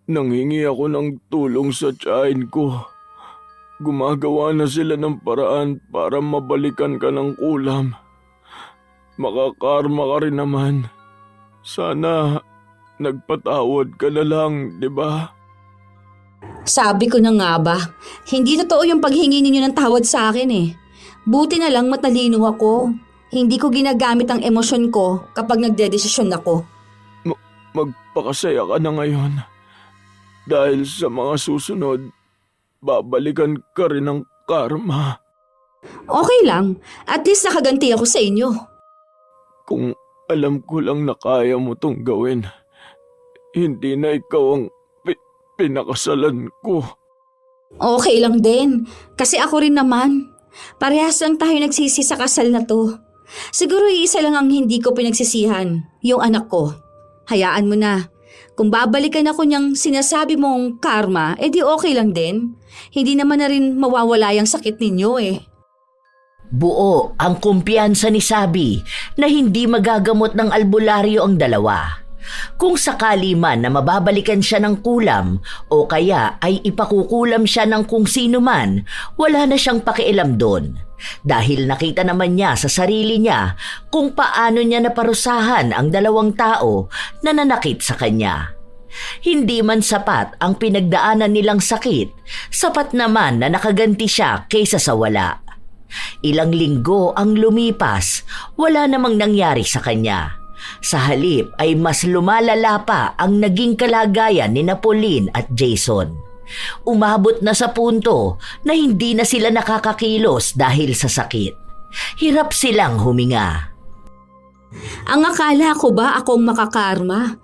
Nanghingi ako ng tulong sa tiyahin ko. Gumagawa na sila ng paraan para mabalikan ka ng kulam. Makakarma ka rin naman. Sana nagpatawad ka na lang, di ba? Sabi ko na nga ba, hindi totoo yung paghingi ninyo ng tawad sa akin eh. Buti na lang matalino ako. Hindi ko ginagamit ang emosyon ko kapag nagdedesisyon ako. Magpakasaya ka na ngayon. Dahil sa mga susunod, babalikan ka rin ng karma. Okay lang, at least nakaganti ako sa inyo. Kung alam ko lang na kaya mo tong gawin, hindi na ikaw ang pinakasalan ko. Okay lang din, kasi ako rin naman. Parehas lang tayo nagsisi sa kasal na to. Siguro iisa lang ang hindi ko pinagsisihan, yung anak ko. Hayaan mo na. Kung babalikan ako niyang sinasabi mong karma, edi okay lang din. Hindi naman na rin mawawala yung sakit ninyo eh. Buo ang kumpiyansa ni Sabi na hindi magagamot ng albularyo ang dalawa. Kung sakali man na mababalikan siya ng kulam o kaya ay ipakukulam siya ng kung sino man, wala na siyang pakialam doon. Dahil nakita naman niya sa sarili niya kung paano niya naparusahan ang dalawang tao na nanakit sa kanya. Hindi man sapat ang pinagdaanan nilang sakit, sapat naman na nakaganti siya kaysa sa wala. Ilang linggo ang lumipas, wala namang nangyari sa kanya. Sa halip ay mas lumalala pa ang naging kalagayan ni Pauline at Jason. Umabot na sa punto na hindi na sila nakakakilos dahil sa sakit. Hirap silang huminga. Ang akala ko ba akong makakarma?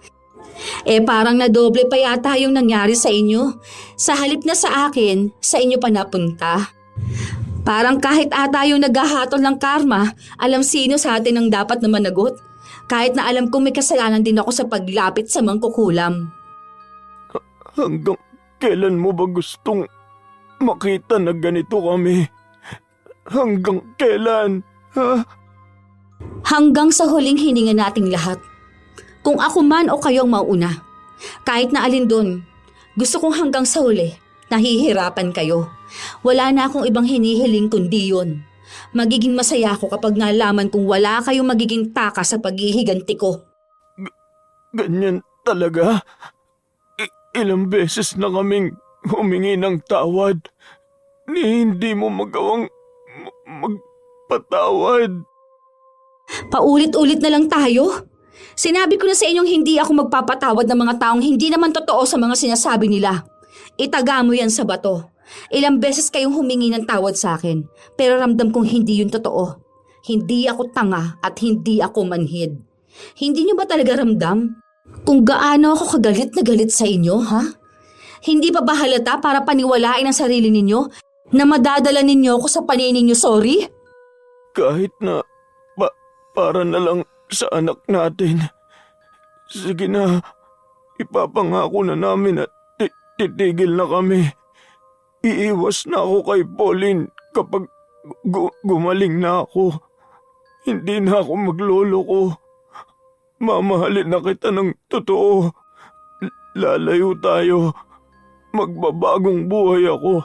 Parang nadoble pa yata yung nangyari sa inyo. Sa halip na sa akin, sa inyo pa napunta. Parang kahit ata yung naghahatol ng karma, alam sino sa atin ang dapat na managot. Kahit na alam kong may kasalanan din ako sa paglapit sa mangkukulam. Hanggang kailan mo ba gustong makita na ganito kami? Hanggang kailan? Ha? Hanggang sa huling hininga nating lahat. Kung ako man o kayong mauna. Kahit na alin doon, gusto kong hanggang sa huli, nahihirapan kayo. Wala na akong ibang hinihiling kundi yun. Magiging masaya ako kapag nalaman kung wala kayong magiging taka sa paghihiganti ko. Ganyan talaga? Ilang beses na kaming humingi ng tawad. Hindi mo magawang magpatawad. Paulit-ulit na lang tayo. Sinabi ko na sa inyong hindi ako magpapatawad ng mga taong hindi naman totoo sa mga sinasabi nila. Itaga mo yan sa bato. Ilang beses kayong humingi ng tawad sa akin, pero ramdam kong hindi yun totoo. Hindi ako tanga at hindi ako manhid. Hindi niyo ba talaga ramdam kung gaano ako kagalit na galit sa inyo, ha? Hindi pa ba halata para paniwalain ang sarili ninyo na madadala ninyo ako sa paningin niyo sorry? Kahit na para na lang sa anak natin. Sige na, ipapangako na namin at titigil na kami. Iiwas na ako kay Pauline kapag gumaling na ako. Hindi na ako magloloko. Mamahalin na kita ng totoo. Lalayo tayo. Magbabagong buhay ako.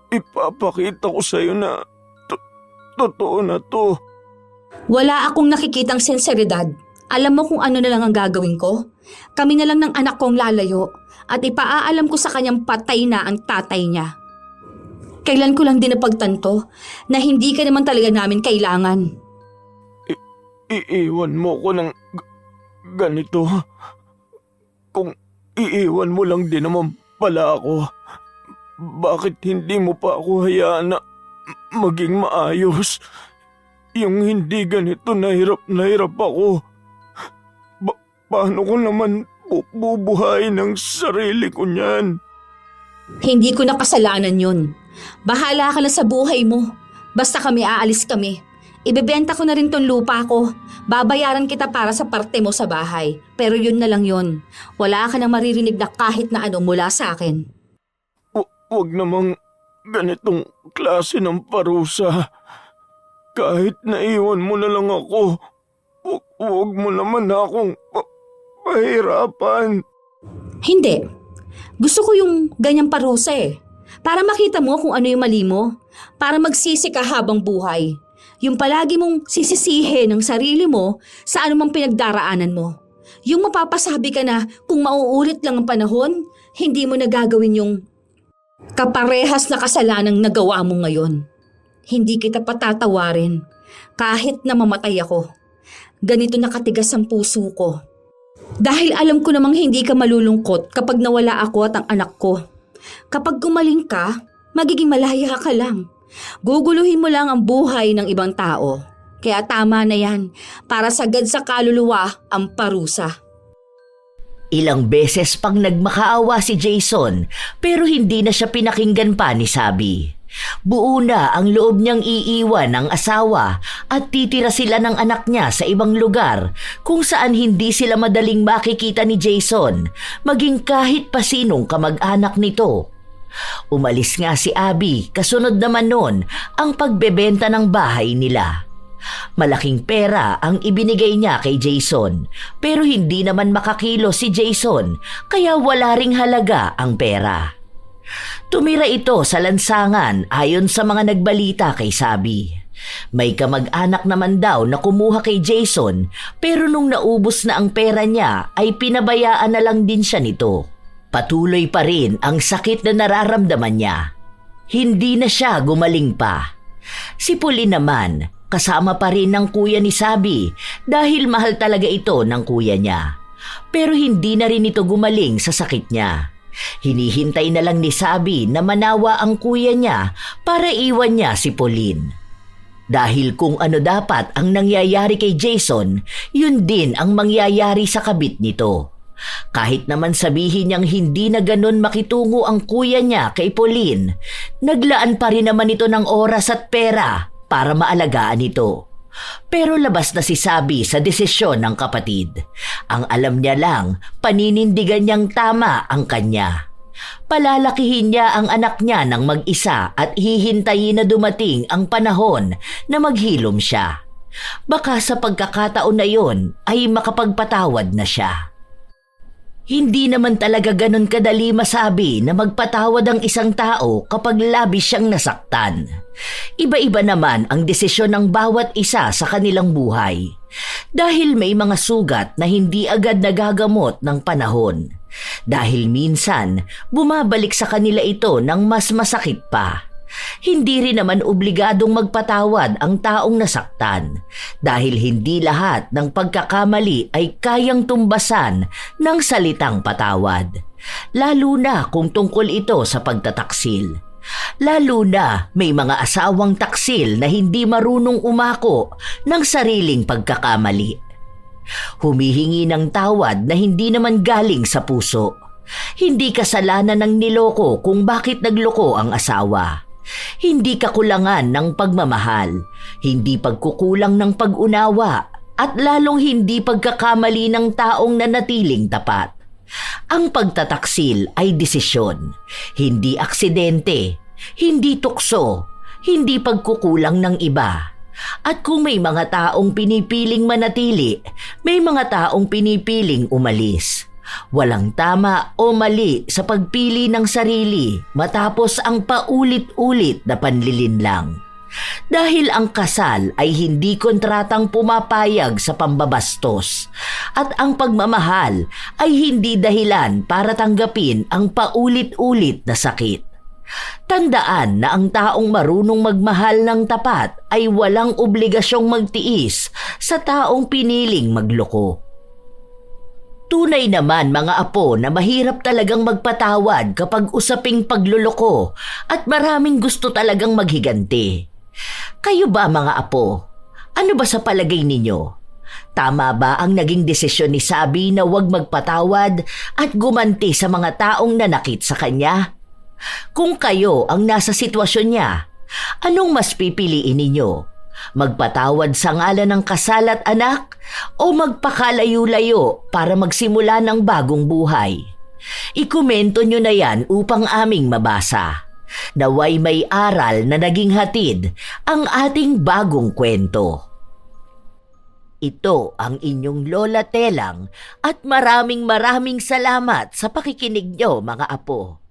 Ipapakita ko sa'yo na totoo na to. Wala akong nakikitang sinseridad. Alam mo kung ano na lang ang gagawin ko? Kami na lang ng anak kong lalayo at ipaaalam ko sa kanyang patay na ang tatay niya. Kailan ko lang din napagtanto na hindi ka naman talaga namin kailangan. Iiwan mo ko ng ganito. Kung iiwan mo lang din naman pala ako, bakit hindi mo pa ako hayaan na maging maayos? Yung hindi ganito na hirap ako. Paano ko naman bubuhayin ang sarili ko niyan? Hindi ko na kasalanan yun. Bahala ka na sa buhay mo. Basta aalis kami. Ibebenta ko na rin tong lupa ko. Babayaran kita para sa parte mo sa bahay. Pero yun na lang yun. Wala ka na maririnig na kahit na ano mula sa akin. Huwag namang ganitong klase ng parusa. Kahit naiwan mo na lang ako, huwag mo naman akong pahirapan. Hindi. Gusto ko yung ganyang parusa eh. Para makita mo kung ano yung mali mo. Para magsisi ka habang buhay. Yung palagi mong sisisihin ng sarili mo sa anumang pinagdaraanan mo. Yung mapapasabi ka na kung mauulit lang ang panahon, hindi mo na gagawin yung kaparehas na kasalanang nagawa mo ngayon. Hindi kita patatawarin kahit na mamatay ako. Ganito nakatigas ang puso ko. Dahil alam ko namang hindi ka malulungkot kapag nawala ako at ang anak ko. Kapag gumaling ka, magiging malaya ka lang. Guguluhin mo lang ang buhay ng ibang tao. Kaya tama na yan, para sagad sa kaluluwa ang parusa. Ilang beses pang nagmakaawa si Jason pero hindi na siya pinakinggan pa ni Sabi. Buo na ang loob niyang iiwan ang asawa at titira sila ng anak niya sa ibang lugar kung saan hindi sila madaling makikita ni Jason, maging kahit pa sinong kamag-anak nito. Umalis nga si Abby, kasunod naman nun ang pagbebenta ng bahay nila. Malaking pera ang ibinigay niya kay Jason pero hindi naman makakilo si Jason kaya wala ring halaga ang pera. Tumira ito sa lansangan ayon sa mga nagbalita kay Sabi. May kamag-anak naman daw na kumuha kay Jason pero nung naubos na ang pera niya ay pinabayaan na lang din siya nito. Patuloy pa rin ang sakit na nararamdaman niya. Hindi na siya gumaling pa. Si Pauline naman, kasama pa rin ng kuya ni Sabi dahil mahal talaga ito ng kuya niya. Pero hindi na rin ito gumaling sa sakit niya. Hinihintay na lang ni Sabi na manawa ang kuya niya para iwan niya si Pauline. Dahil kung ano dapat ang nangyayari kay Jason, yun din ang mangyayari sa kabit nito. Kahit naman sabihin niyang hindi na ganun makitungo ang kuya niya kay Pauline, naglaan pa rin naman ito ng oras at pera para maalagaan ito. Pero labas na si Sabi sa desisyon ng kapatid. Ang alam niya lang, paninindigan niyang tama ang kanya. Palalakihin niya ang anak niya ng mag-isa at hihintayin na dumating ang panahon na maghilom siya. Baka sa pagkakataon na yon ay makapagpatawad na siya. Hindi naman talaga ganun kadali masabi na magpatawad ang isang tao kapag labis siyang nasaktan. Iba-iba naman ang desisyon ng bawat isa sa kanilang buhay. Dahil may mga sugat na hindi agad nagagamot ng panahon. Dahil minsan, bumabalik sa kanila ito ng mas masakit pa. Hindi rin naman obligadong magpatawad ang taong nasaktan dahil hindi lahat ng pagkakamali ay kayang tumbasan ng salitang patawad. Lalo na kung tungkol ito sa pagtataksil. Lalo na may mga asawang taksil na hindi marunong umako ng sariling pagkakamali. Humihingi ng tawad na hindi naman galing sa puso. Hindi kasalanan ng niloko kung bakit nagloko ang asawa. Hindi kakulangan ng pagmamahal, hindi pagkukulang ng pag-unawa, at lalong hindi pagkakamali ng taong nanatiling tapat. Ang pagtataksil ay desisyon, hindi aksidente, hindi tukso, hindi pagkukulang ng iba. At kung may mga taong pinipiling manatili, may mga taong pinipiling umalis. Walang tama o mali sa pagpili ng sarili matapos ang paulit-ulit na panlilinlang. Dahil ang kasal ay hindi kontratang pumapayag sa pambabastos at ang pagmamahal ay hindi dahilan para tanggapin ang paulit-ulit na sakit. Tandaan na ang taong marunong magmahal ng tapat ay walang obligasyong magtiis sa taong piniling magloko. Tunay naman mga apo na mahirap talagang magpatawad kapag usaping pagluloko at maraming gusto talagang maghiganti. Kayo ba mga apo? Ano ba sa palagay ninyo? Tama ba ang naging desisyon ni Sabi na huwag magpatawad at gumanti sa mga taong nanakit sa kanya? Kung kayo ang nasa sitwasyon niya, anong mas pipiliin ninyo? Magpatawad sa ngalan ng kasal at anak o magpakalayo-layo para magsimula ng bagong buhay? Ikomento nyo na yan upang aming mabasa. Naway may aral na naging hatid ang ating bagong kwento. Ito ang inyong Lola Telang at maraming salamat sa pakikinig nyo mga apo.